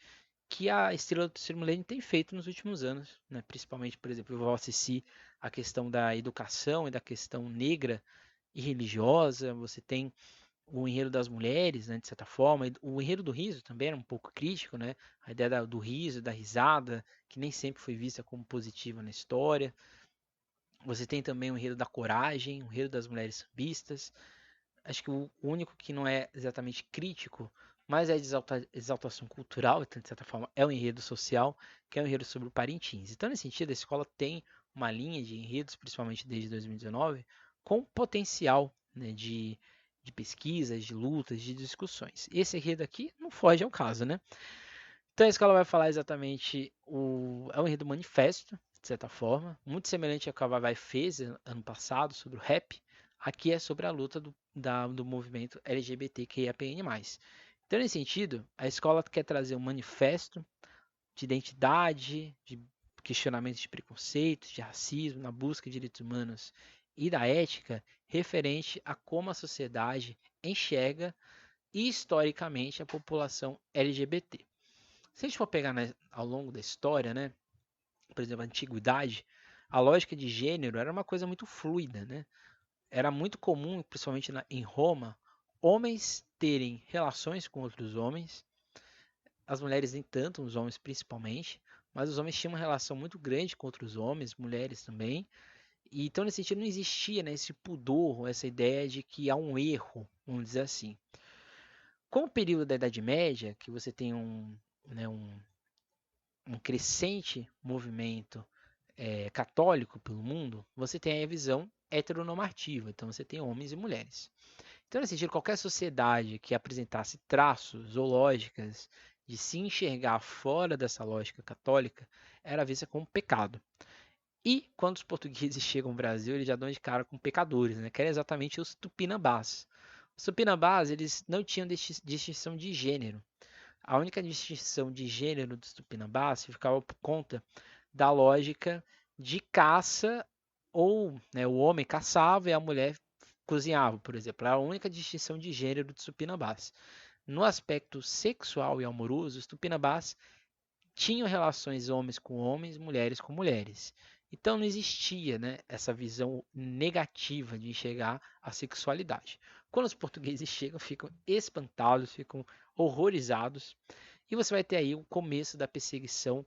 que a Estrela do Terceiro Milênio tem feito nos últimos anos, né? Principalmente, por exemplo, eu vou assistir a questão da educação e da questão negra e religiosa, você tem o enredo das mulheres, né, de certa forma. O enredo do riso também era um pouco crítico, né? A ideia do riso, da risada, que nem sempre foi vista como positiva na história. Você tem também o enredo da coragem, o enredo das mulheres sambistas. Acho que o único que não é exatamente crítico, mas é de exaltação cultural, então, de certa forma, é o enredo social, que é o enredo sobre o Parintins. Então, nesse sentido, a escola tem uma linha de enredos, principalmente desde 2019, com potencial, né, de pesquisas, de lutas, de discussões. Esse enredo aqui não foge ao caso, né? Então a escola vai falar exatamente é um enredo manifesto, de certa forma, muito semelhante ao que a Vai fez ano passado sobre o rap. Aqui é sobre a luta do movimento LGBTQIAPN+. Então, nesse sentido, a escola quer trazer um manifesto de identidade, de questionamentos de preconceitos, de racismo, na busca de direitos humanos e da ética, referente a como a sociedade enxerga historicamente a população LGBT. Se a gente for pegar ao longo da história, né, por exemplo, a antiguidade, a lógica de gênero era uma coisa muito fluida, né? Era muito comum, principalmente em Roma, homens terem relações com outros homens, as mulheres nem tanto, os homens principalmente, mas os homens tinham uma relação muito grande com outros homens, mulheres também. E então, nesse sentido, não existia, né, esse pudor, essa ideia de que há um erro, vamos dizer assim. Com o período da Idade Média, que você tem né, um crescente movimento católico pelo mundo, você tem a visão heteronormativa, então você tem homens e mulheres. Então, nesse sentido, qualquer sociedade que apresentasse traços ou lógicas de se enxergar fora dessa lógica católica era vista como pecado. E quando os portugueses chegam ao Brasil, eles já dão de cara com pecadores, né? Que eram exatamente os tupinambás. Os tupinambás, eles não tinham distinção de gênero. A única distinção de gênero dos tupinambás ficava por conta da lógica de caça, ou né, o homem caçava e a mulher cozinhava, por exemplo. Era a única distinção de gênero dos tupinambás. No aspecto sexual e amoroso, os tupinambás tinham relações homens com homens, mulheres com mulheres. Então não existia, né, essa visão negativa de enxergar a sexualidade. Quando os portugueses chegam, ficam espantados, ficam horrorizados, e você vai ter aí o começo da perseguição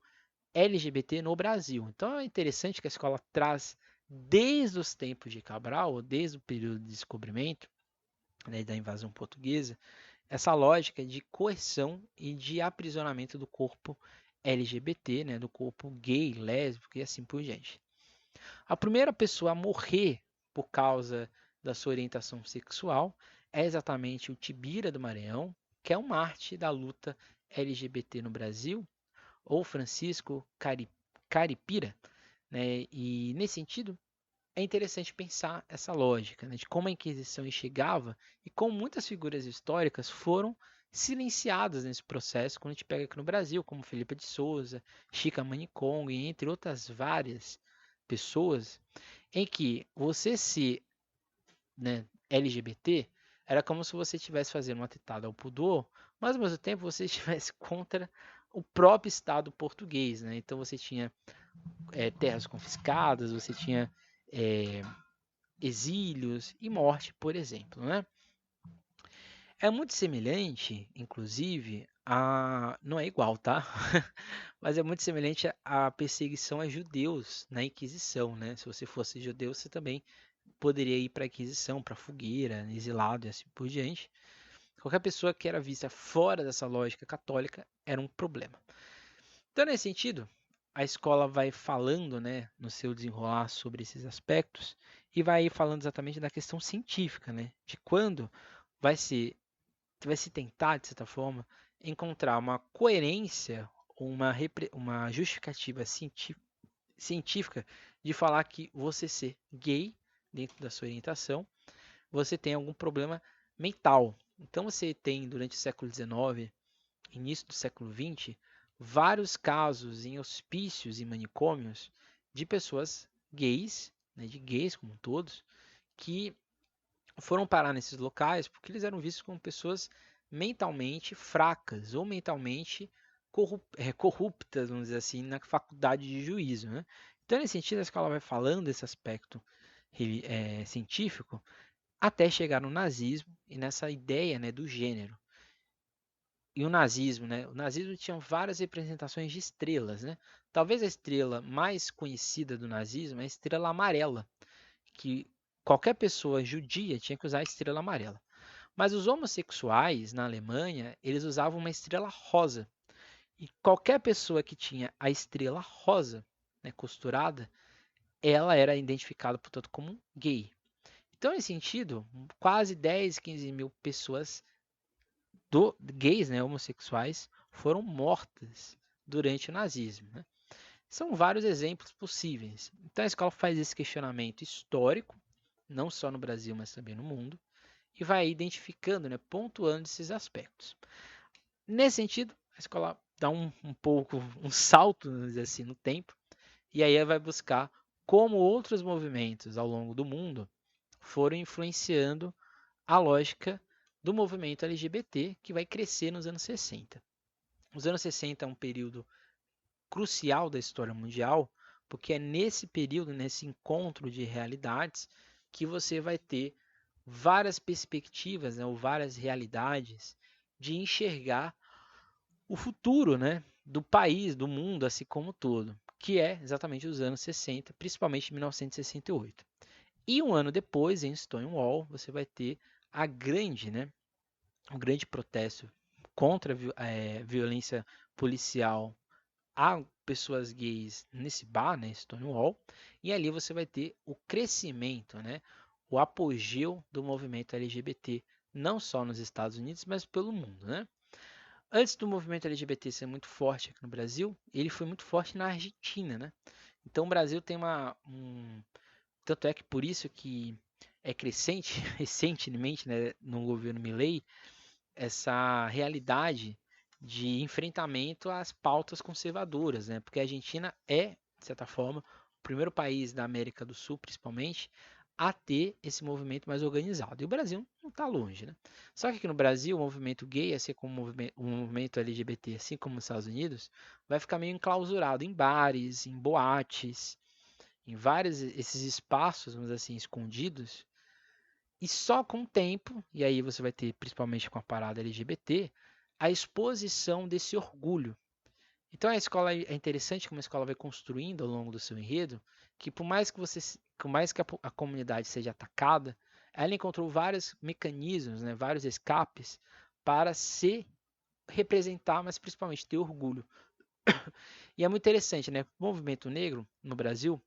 LGBT no Brasil. Então é interessante que a escola traz desde os tempos de Cabral, ou desde o período de descobrimento, né, da invasão portuguesa, essa lógica de coerção e de aprisionamento do corpo LGBT, né, do corpo gay, lésbico e assim por diante. A primeira pessoa a morrer por causa da sua orientação sexual é exatamente o Tibira do Maranhão, que é um mártir da luta LGBT no Brasil, ou Francisco Caripira, né? E nesse sentido, é interessante pensar essa lógica, né, de como a Inquisição enxergava e como muitas figuras históricas foram silenciadas nesse processo quando a gente pega aqui no Brasil, como Felipe de Souza, Chica Manicong, entre outras várias pessoas, em que você ser, né, LGBT era como se você estivesse fazendo um atentado ao pudor, mas ao mesmo tempo você estivesse contra o próprio Estado português, né? Então você tinha terras confiscadas, você tinha é, exílios e morte, por exemplo, né? É muito semelhante, inclusive, não é igual, tá? Mas é muito semelhante à perseguição a judeus na Inquisição, né? Se você fosse judeu, você também poderia ir para a Inquisição, para a fogueira, exilado e assim por diante. Qualquer pessoa que era vista fora dessa lógica católica era um problema. Então, nesse sentido, a escola vai falando, né, no seu desenrolar sobre esses aspectos e vai falando exatamente da questão científica, né, de quando vai se tentar, de certa forma, encontrar uma coerência, uma justificativa científica de falar que você ser gay dentro da sua orientação, você tem algum problema mental. Então você tem durante o século XIX, início do século XX, vários casos em hospícios e manicômios de pessoas gays, né, de gays como todos, que foram parar nesses locais porque eles eram vistos como pessoas mentalmente fracas ou mentalmente corruptas, vamos dizer assim, na faculdade de juízo. Né? Então, nesse sentido, a escola vai falando desse aspecto científico até chegar no nazismo e nessa ideia, né, do gênero. E o nazismo, né? O nazismo tinha várias representações de estrelas, né? Talvez a estrela mais conhecida do nazismo é a estrela amarela, que qualquer pessoa judia tinha que usar a estrela amarela. Mas os homossexuais na Alemanha, eles usavam uma estrela rosa. E qualquer pessoa que tinha a estrela rosa, né, costurada, ela era identificada, portanto, como gay. Então, nesse sentido, quase 10, 15 mil pessoas gays, né, homossexuais, foram mortas durante o nazismo. Né? São vários exemplos possíveis. Então, a escola faz esse questionamento histórico, não só no Brasil, mas também no mundo, e vai identificando, né, pontuando esses aspectos. Nesse sentido, a escola dá um pouco, um salto, vamos dizer assim, no tempo, e aí vai buscar como outros movimentos ao longo do mundo foram influenciando a lógica do movimento LGBT que vai crescer nos anos 60. Os anos 60 é um período crucial da história mundial, porque é nesse período, nesse encontro de realidades, que você vai ter várias perspectivas, né, ou várias realidades de enxergar o futuro, né, do país, do mundo, assim como um todo, que é exatamente os anos 60, principalmente 1968. E um ano depois, em Stonewall, você vai ter a grande, né, um grande protesto contra a violência policial a pessoas gays nesse bar, né, Stonewall, e ali você vai ter o crescimento, né, o apogeu do movimento LGBT, não só nos Estados Unidos, mas pelo mundo, né? Antes do movimento LGBT ser muito forte aqui no Brasil, ele foi muito forte na Argentina, né? Então o Brasil tem tanto é que por isso que é crescente recentemente, né, no governo Milei, essa realidade de enfrentamento às pautas conservadoras, né? Porque a Argentina é, de certa forma, o primeiro país da América do Sul, principalmente, a ter esse movimento mais organizado. E o Brasil não está longe, né? Só que aqui no Brasil, o movimento gay, assim como o movimento LGBT, assim como nos Estados Unidos, vai ficar meio enclausurado em bares, em boates, em vários esses espaços, vamos dizer assim, escondidos, e só com o tempo, e aí você vai ter, principalmente com a parada LGBT, a exposição desse orgulho. Então a escola é interessante como a escola vai construindo ao longo do seu enredo, que por mais que a comunidade seja atacada, ela encontrou vários mecanismos, né, vários escapes para se representar, mas principalmente ter orgulho. E é muito interessante, né? O movimento negro no Brasil,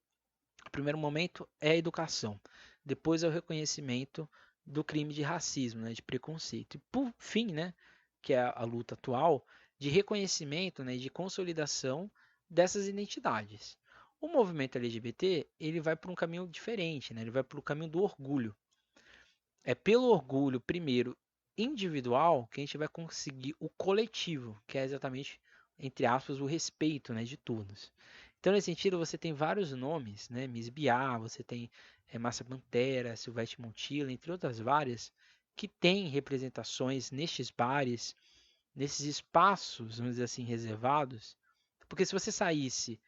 o primeiro momento é a educação, depois é o reconhecimento do crime de racismo, né, de preconceito. E por fim, né, que é a luta atual, de reconhecimento, né, de consolidação dessas identidades. O movimento LGBT ele vai por um caminho diferente, né, ele vai pelo caminho do orgulho. É pelo orgulho, primeiro, individual, que a gente vai conseguir o coletivo, que é exatamente, entre aspas, o respeito, né, de todos. Então, nesse sentido, você tem vários nomes, né? Miss Biá, você tem Márcia Pantera, Silvestre Montilla, entre outras várias, que têm representações nestes bares, nesses espaços, vamos dizer assim, reservados. Porque se você saísse,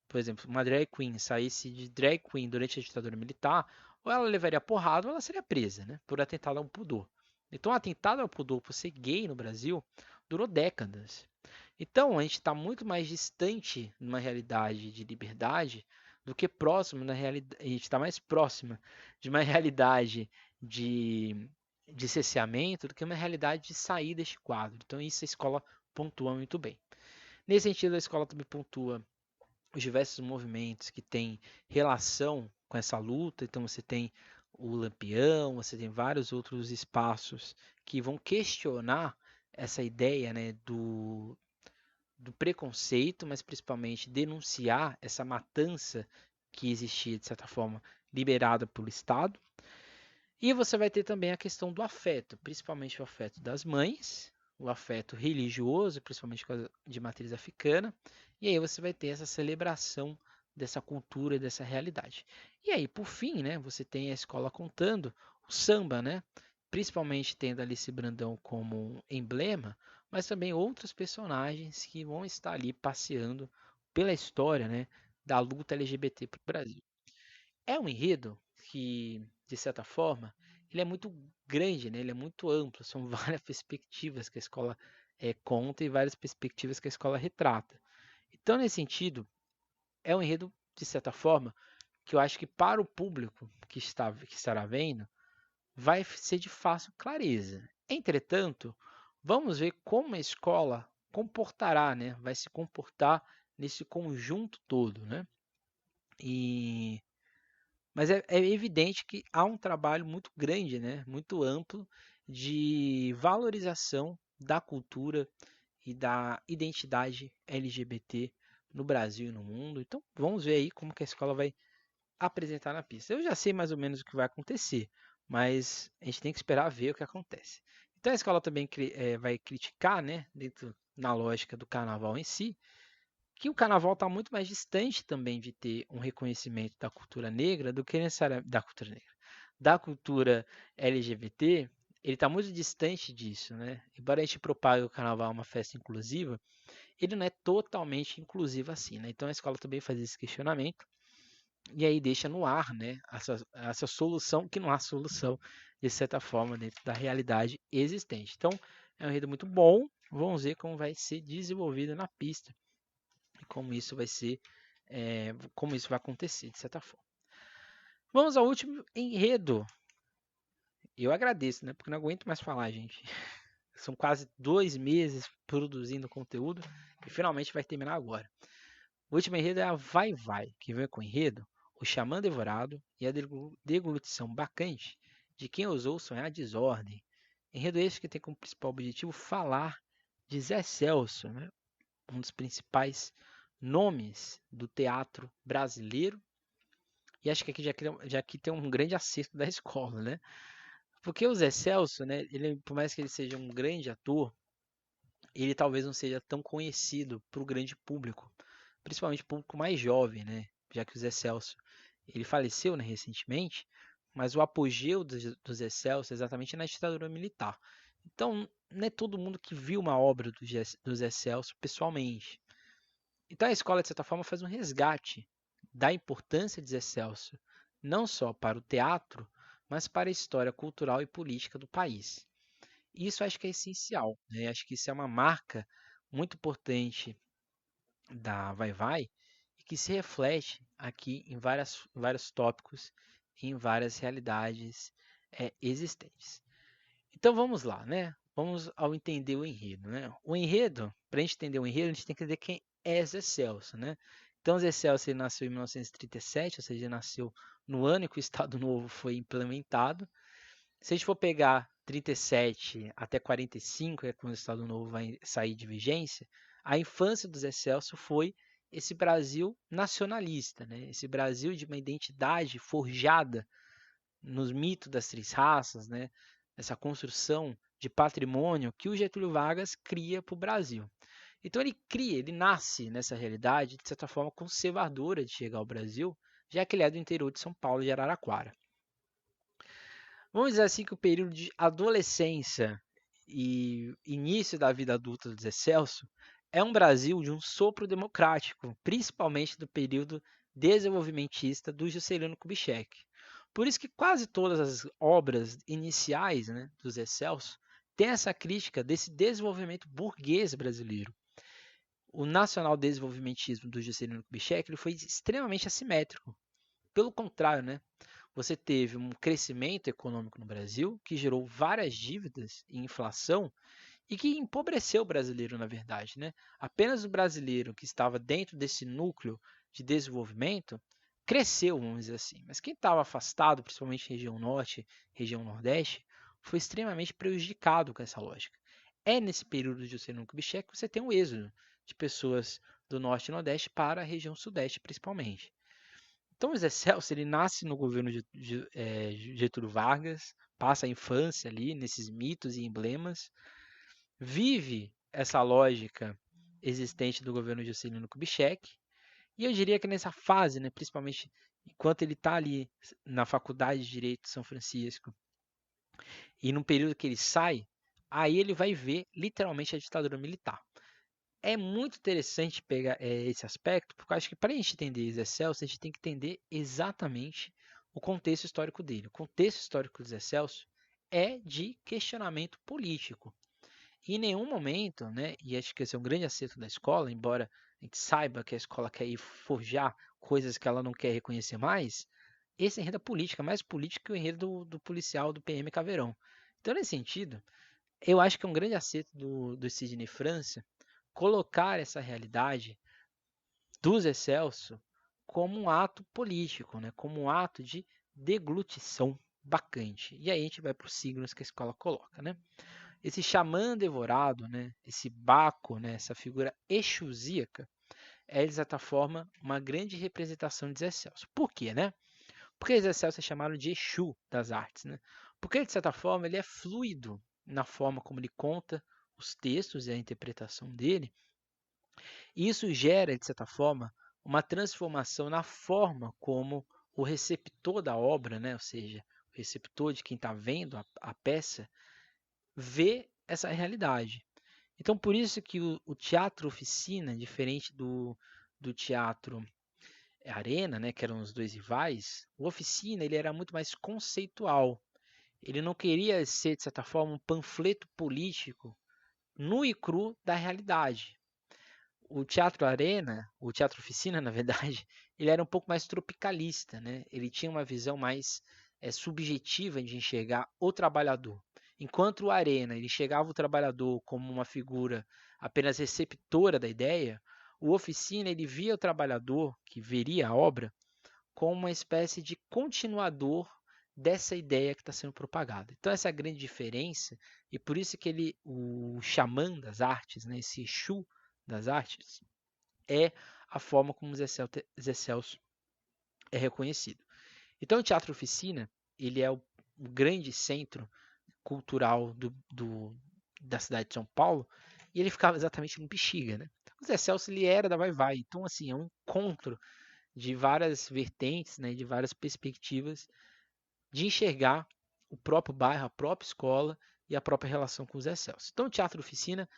por exemplo, uma drag queen saísse de drag queen durante a ditadura militar, ou ela levaria porrada ou ela seria presa, né? Por atentado ao pudor. Então, o atentado ao pudor por ser gay no Brasil durou décadas. Então, a gente está muito mais distante numa realidade de liberdade do que próximo na realidade. A gente está mais próxima de uma realidade de, de cerceamento do que uma realidade de sair deste quadro. Então, isso a escola pontua muito bem. Nesse sentido, a escola também pontua os diversos movimentos que têm relação com essa luta. Então você tem o Lampião, você tem vários outros espaços que vão questionar essa ideia, né, do preconceito, mas principalmente denunciar essa matança que existia, de certa forma, liberada pelo Estado. E você vai ter também a questão do afeto, principalmente o afeto das mães, o afeto religioso, principalmente de matriz africana, e aí você vai ter essa celebração dessa cultura e dessa realidade. E aí, por fim, né, você tem a escola contando o samba, né, principalmente tendo Alice Brandão como emblema, mas também outros personagens que vão estar ali passeando pela história, né, da luta LGBT para o Brasil. É um enredo que, de certa forma, ele é muito grande, né? Ele é muito amplo, são várias perspectivas que a escola conta e várias perspectivas que a escola retrata. Então, nesse sentido, é um enredo, de certa forma, que eu acho que para o público que estará vendo, vai ser de fácil clareza. Entretanto, vamos ver como a escola comportará, né? Vai se comportar nesse conjunto todo, né? E mas é evidente que há um trabalho muito grande, né? Muito amplo de valorização da cultura e da identidade LGBT no Brasil e no mundo. Então, vamos ver aí como que a escola vai apresentar na pista. Eu já sei mais ou menos o que vai acontecer, mas a gente tem que esperar ver o que acontece. Então a escola também vai criticar, né, dentro na lógica do carnaval em si, que o carnaval está muito mais distante também de ter um reconhecimento da cultura negra do que necessariamente da cultura negra, da cultura LGBT. Ele está muito distante disso, né? Embora a gente propague o carnaval uma festa inclusiva, ele não é totalmente inclusivo assim, né? Então a escola também faz esse questionamento e aí deixa no ar, né, essa solução que não há solução, de certa forma, dentro da realidade existente. Então, é um enredo muito bom. Vamos ver como vai ser desenvolvido na pista e como isso vai ser, como isso vai acontecer, de certa forma. Vamos ao último enredo. Eu agradeço, né, porque não aguento mais falar, gente. São quase 2 meses produzindo conteúdo e finalmente vai terminar agora. O último enredo é a Vai Vai, que vem com o enredo O Xamã Devorado e a Deglutição Bacante de quem ousou sonhar desordem. Enredo este que tem como principal objetivo falar de Zé Celso, né? Um dos principais nomes do teatro brasileiro. E acho que aqui já aqui tem um grande acerto da escola, né? Porque o Zé Celso, né, ele, por mais que ele seja um grande ator, ele talvez não seja tão conhecido para o grande público, principalmente o público mais jovem, né? Já que o Zé Celso ele faleceu, né, recentemente, mas o apogeu do Zé Celso é exatamente na ditadura militar. Então, não é todo mundo que viu uma obra do Zé Celso pessoalmente. Então, a escola, de certa forma, faz um resgate da importância de Zé Celso, não só para o teatro, mas para a história cultural e política do país. Isso acho que é essencial, né? Acho que isso é uma marca muito importante da Vai Vai e que se reflete aqui em vários tópicos e em várias realidades existentes. Então vamos lá, né? Vamos ao entender o enredo, né? O enredo, para a gente entender o enredo, a gente tem que entender quem é Zé Celso, né? Então Zé Celso ele nasceu em 1937, ou seja, ele nasceu no ano que o Estado Novo foi implementado. Se a gente for pegar 37 até 45, é quando o Estado Novo vai sair de vigência, a infância do Zé Celso foi esse Brasil nacionalista, né? Esse Brasil de uma identidade forjada nos mitos das três raças, né? Essa construção de patrimônio que o Getúlio Vargas cria para o Brasil. Então ele nasce nessa realidade, de certa forma, conservadora de chegar ao Brasil, já que ele é do interior de São Paulo de Araraquara. Vamos dizer assim que o período de adolescência e início da vida adulta do Zé Celso é um Brasil de um sopro democrático, principalmente do período desenvolvimentista do Juscelino Kubitschek. Por isso que quase todas as obras iniciais, né, do Zé Celso têm essa crítica desse desenvolvimento burguês brasileiro. O nacional desenvolvimentismo do Juscelino Kubitschek ele foi extremamente assimétrico. Pelo contrário, né, você teve um crescimento econômico no Brasil que gerou várias dívidas e inflação e que empobreceu o brasileiro, na verdade, né? Apenas o brasileiro que estava dentro desse núcleo de desenvolvimento cresceu, vamos dizer assim. Mas quem estava afastado, principalmente região norte, região nordeste, foi extremamente prejudicado com essa lógica. É nesse período de Juscelino Kubitschek que você tem um êxodo de pessoas do norte e nordeste para a região sudeste, principalmente. Então, o Zé Celso, ele nasce no governo de Getúlio Vargas, passa a infância ali nesses mitos e emblemas, vive essa lógica existente do governo de Juscelino Kubitschek, e eu diria que nessa fase, né, principalmente enquanto ele está ali na Faculdade de Direito de São Francisco, e no período que ele sai, aí ele vai ver literalmente a ditadura militar. É muito interessante pegar esse aspecto, porque eu acho que para a gente entender Zé Celso, a gente tem que entender exatamente o contexto histórico dele. O contexto histórico do Zé Celso é de questionamento político. E em nenhum momento, né, e acho que esse é um grande acerto da escola, embora a gente saiba que a escola quer ir forjar coisas que ela não quer reconhecer mais, esse enredo é política, mais político que o enredo do policial do PM Caveirão. Então, nesse sentido, eu acho que é um grande acerto do Sidney França colocar essa realidade do Zé Celso como um ato político, né? Como um ato de deglutição bacante. E aí a gente vai para os signos que a escola coloca, né? Esse xamã devorado, né? Esse Baco, né? Essa figura exusíaca, é de certa forma uma grande representação de Zé Celso. Por quê, né? Porque Zé Celso é chamado de Exu das artes, né? Porque de certa forma ele é fluido na forma como ele conta os textos e a interpretação dele. E isso gera, de certa forma, uma transformação na forma como o receptor da obra, né? Ou seja, o receptor de quem está vendo a peça, vê essa realidade. Então, por isso que o teatro oficina, diferente do teatro arena, né, que eram os dois rivais, o oficina ele era muito mais conceitual. Ele não queria ser, de certa forma, um panfleto político nu e cru da realidade. O teatro arena, o teatro oficina, na verdade, ele era um pouco mais tropicalista, né? Ele tinha uma visão mais subjetiva de enxergar o trabalhador. Enquanto o arena, ele enxergava o trabalhador como uma figura apenas receptora da ideia, o oficina, ele via o trabalhador, que veria a obra, como uma espécie de continuador dessa ideia que está sendo propagada. Então essa é a grande diferença, e por isso que ele, o xamã das artes, né, esse Exu das artes, é a forma como Zé Celso é reconhecido. Então o Teatro Oficina, ele é o grande centro cultural da cidade de São Paulo, e ele ficava exatamente no Bexiga, né? O Zé Celso, ele era da Vai Vai, então assim, é um encontro de várias vertentes, né, de várias perspectivas de enxergar o próprio bairro, a própria escola e a própria relação com o Zé Celso. Então o Teatro Oficina,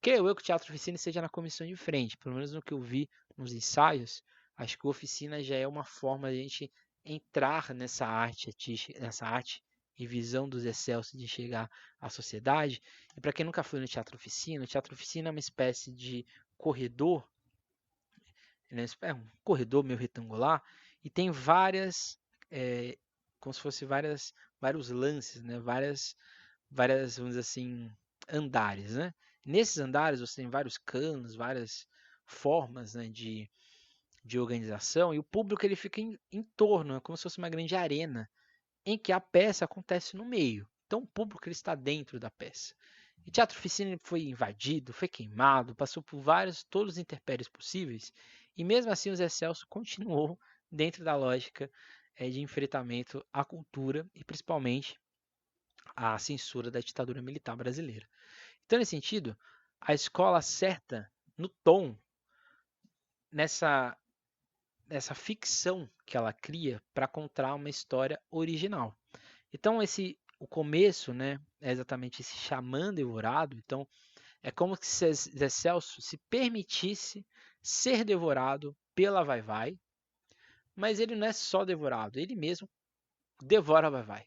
creio eu que o Teatro Oficina seja na comissão de frente, pelo menos no que eu vi nos ensaios, acho que a oficina já é uma forma de a gente entrar nessa arte e visão dos excelsos de chegar à sociedade. E para quem nunca foi no Teatro Oficina, o Teatro Oficina é uma espécie de corredor, né? É um corredor meio retangular e tem várias, como se fosse vários lances, né? Várias, vamos dizer assim, andares, né? Nesses andares você tem vários canos, várias formas, né, de organização e o público ele fica em torno, é como se fosse uma grande arena em que a peça acontece no meio. Então o público ele está dentro da peça. E o Teatro Oficina foi invadido, foi queimado, passou por todos os intempéries possíveis e mesmo assim o Zé Celso continuou dentro da lógica de enfrentamento à cultura e principalmente à censura da ditadura militar brasileira. Então, nesse sentido, a escola acerta no tom, nessa, nessa ficção que ela cria para contar uma história original. Então, o começo, né, é exatamente esse xamã devorado. Então, é como se Zé Celso se permitisse ser devorado pela Vai-Vai, mas ele não é só devorado, ele mesmo devora a Vai-Vai.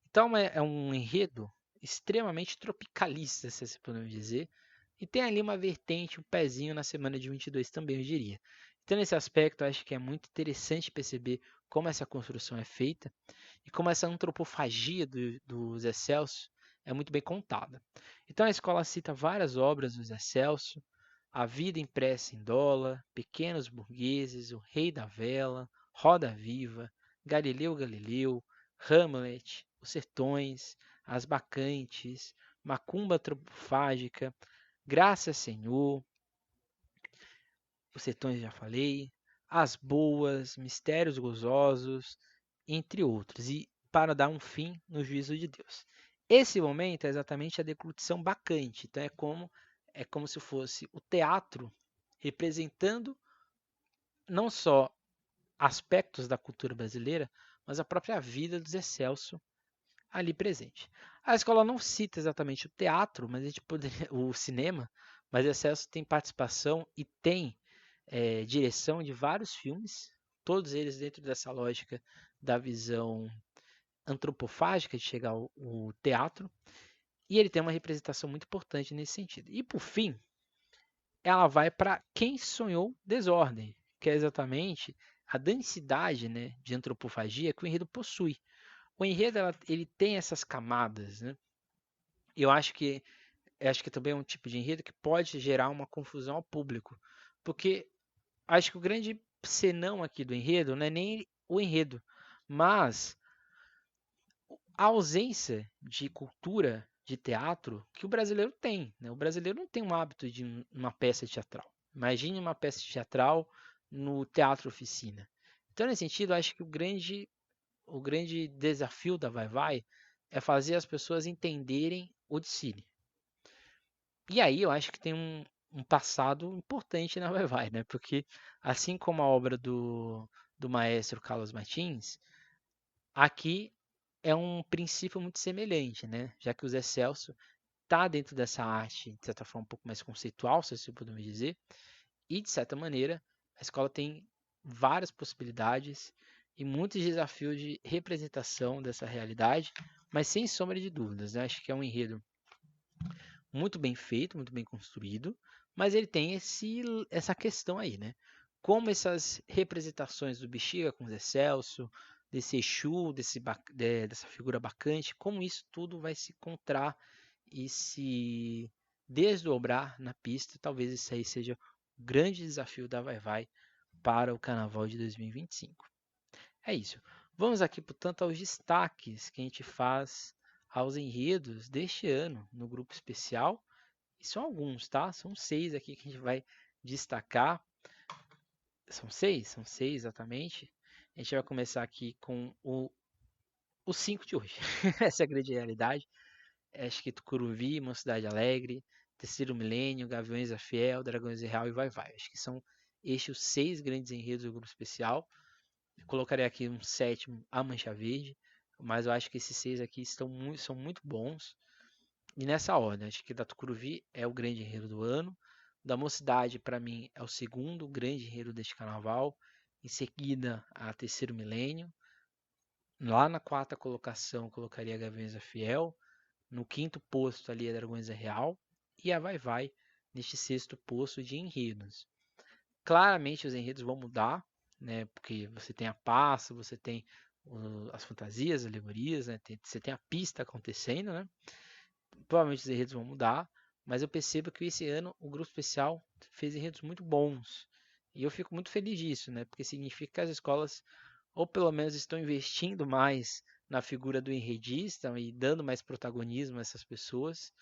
Então, é um enredo extremamente tropicalista, se assim podemos dizer, e tem ali uma vertente, um pezinho na semana de 22 também, eu diria. Então, nesse aspecto, eu acho que é muito interessante perceber como essa construção é feita e como essa antropofagia do Zé Celso é muito bem contada. Então, a escola cita várias obras do Zé Celso, A Vida Impressa em Dólar, Pequenos Burgueses, O Rei da Vela, Roda Viva, Galileu Galileu, Hamlet, Os Sertões, As Bacantes, Macumba Antropofágica, Graça Senhor, Os Sertões já falei, As Boas, Mistérios Gozosos, entre outros, e para dar um fim no juízo de Deus. Esse momento é exatamente a deglutição bacante, então é como se fosse o teatro representando não só aspectos da cultura brasileira, mas a própria vida do Zé Celso ali presente. A escola não cita exatamente o teatro, mas a gente poderia, o cinema, mas Excelso tem participação e tem direção de vários filmes, todos eles dentro dessa lógica da visão antropofágica de chegar ao teatro, e ele tem uma representação muito importante nesse sentido. E por fim, ela vai para Quem Sonhou Desordem, que é exatamente a densidade, né, de antropofagia que o enredo possui. O enredo ele tem essas camadas, né? Eu acho que também é um tipo de enredo que pode gerar uma confusão ao público, porque acho que o grande senão aqui do enredo não é nem o enredo, mas a ausência de cultura de teatro que o brasileiro tem, né? O brasileiro não tem um hábito de uma peça teatral. Imagine uma peça teatral no teatro oficina. Então, nesse sentido, acho que o grande desafio da Vai Vai é fazer as pessoas entenderem o desfile. E aí eu acho que tem um passado importante na Vai Vai, né? Porque assim como a obra do maestro Carlos Martins, aqui é um princípio muito semelhante, né? Já que o Zé Celso está dentro dessa arte, de certa forma, um pouco mais conceitual, se assim podemos dizer, e de certa maneira a escola tem várias possibilidades e muitos desafios de representação dessa realidade, mas sem sombra de dúvidas, né? Acho que é um enredo muito bem feito, muito bem construído, mas ele tem essa questão aí, né? Como essas representações do Bexiga com o Zé Celso, desse Exu, dessa figura bacante, como isso tudo vai se encontrar e se desdobrar na pista. Talvez isso aí seja o grande desafio da Vai Vai para o Carnaval de 2025. É isso. Vamos aqui, portanto, aos destaques que a gente faz aos enredos deste ano no grupo especial. E são alguns, tá? São 6 aqui que a gente vai destacar. São 6? São 6 exatamente. A gente vai começar aqui com o 5 de hoje. Essa é a grande realidade. Acho que Tucuruvi, Mocidade Alegre, Terceiro Milênio, Gaviões da Fiel, Dragões e Real e Vai Vai. Acho que são estes os 6 grandes enredos do grupo especial. Eu colocarei aqui um sétimo, a Mancha Verde, mas eu acho que esses 6 aqui são muito bons. E nessa ordem, acho que da Tucuruvi é o grande enredo do ano. Da Mocidade, para mim, é o segundo grande enredo deste carnaval. Em seguida, a Terceiro Milênio. Lá na quarta colocação, colocaria a Gaviões da Fiel. No quinto posto, ali, a Dragões da Real. E a Vai Vai, neste sexto posto de enredos. Claramente, os enredos vão mudar, né? Porque você tem a passa, você tem as fantasias, as alegorias, né? Você tem a pista acontecendo, né? Provavelmente os enredos vão mudar, mas eu percebo que esse ano o grupo especial fez enredos muito bons. E eu fico muito feliz disso, né? Porque significa que as escolas, ou pelo menos estão investindo mais na figura do enredista e dando mais protagonismo a essas pessoas,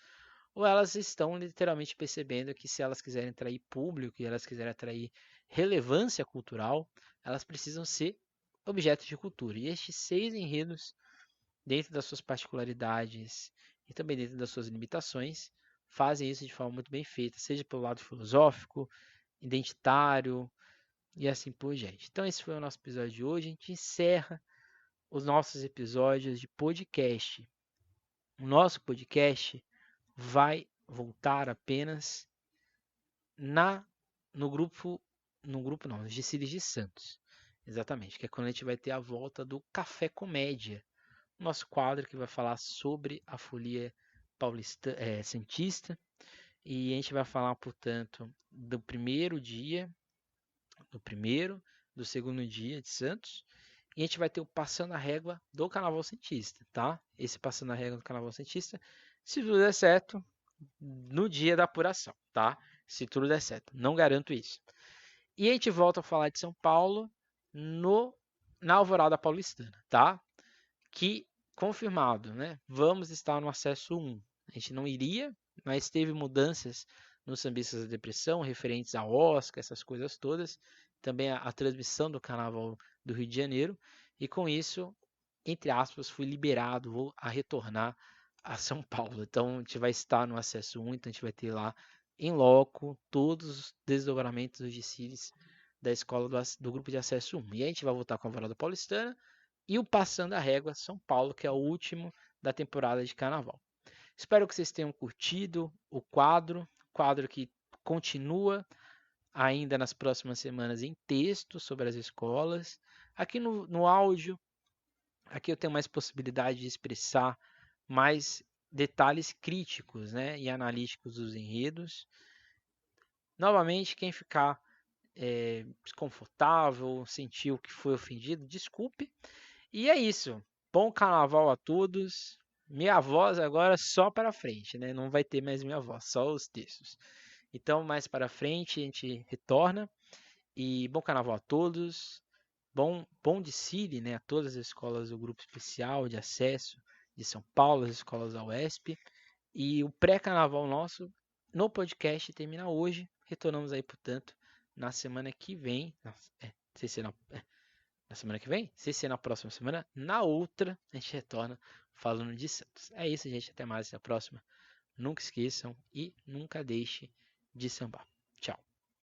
ou elas estão literalmente percebendo que se elas quiserem atrair público e elas quiserem atrair relevância cultural, elas precisam ser objetos de cultura. E estes 6 enredos, dentro das suas particularidades e também dentro das suas limitações, fazem isso de forma muito bem feita, seja pelo lado filosófico, identitário e assim por diante. Então, esse foi o nosso episódio de hoje. A gente encerra os nossos episódios de podcast. O nosso podcast vai voltar apenas na no grupo no grupo não, nos Desfiles de Santos. Exatamente, que é quando a gente vai ter a volta do Café Comédia, nosso quadro que vai falar sobre a folia paulista, santista. E a gente vai falar, portanto, do primeiro dia, do primeiro, do segundo dia de Santos. E a gente vai ter o Passando a Régua do Carnaval Santista, tá? Esse Passando a Régua do Carnaval Santista, se tudo der certo, no dia da apuração, tá? Se tudo der certo. Não garanto isso. E a gente volta a falar de São Paulo na Alvorada Paulistana, tá? Que confirmado, né? Vamos estar no acesso 1. A gente não iria, mas teve mudanças nos Sambistas da Depressão, referentes a Oscar, essas coisas todas. Também a transmissão do Carnaval do Rio de Janeiro. E com isso, entre aspas, fui liberado, vou a retornar a São Paulo. Então, a gente vai estar no acesso 1, então a gente vai ter lá em loco todos os desdobramentos dos desfiles da escola do grupo de acesso 1. E a gente vai voltar com a Alvorada Paulistana e o Passando a Régua São Paulo, que é o último da temporada de carnaval. Espero que vocês tenham curtido o quadro que continua ainda nas próximas semanas em texto sobre as escolas. Aqui no áudio Aqui eu tenho mais possibilidade de expressar mais detalhes críticos, né, e analíticos dos enredos. Novamente, quem ficar desconfortável, sentiu que foi ofendido, desculpe. E é isso. Bom carnaval a todos. Minha voz agora só para frente, né? Não vai ter mais minha voz, só os textos. Então, mais para frente a gente retorna. E bom carnaval a todos. Bom desfile, né? A todas as escolas do grupo especial de acesso de São Paulo, as escolas da UESP. E o pré-carnaval nosso no podcast termina hoje. Retornamos aí, portanto, na semana que vem. Se ser na semana que vem? Se ser na próxima semana, na outra a gente retorna falando de Santos. É isso, gente. Até mais. Até a próxima. Nunca esqueçam e nunca deixe de sambar.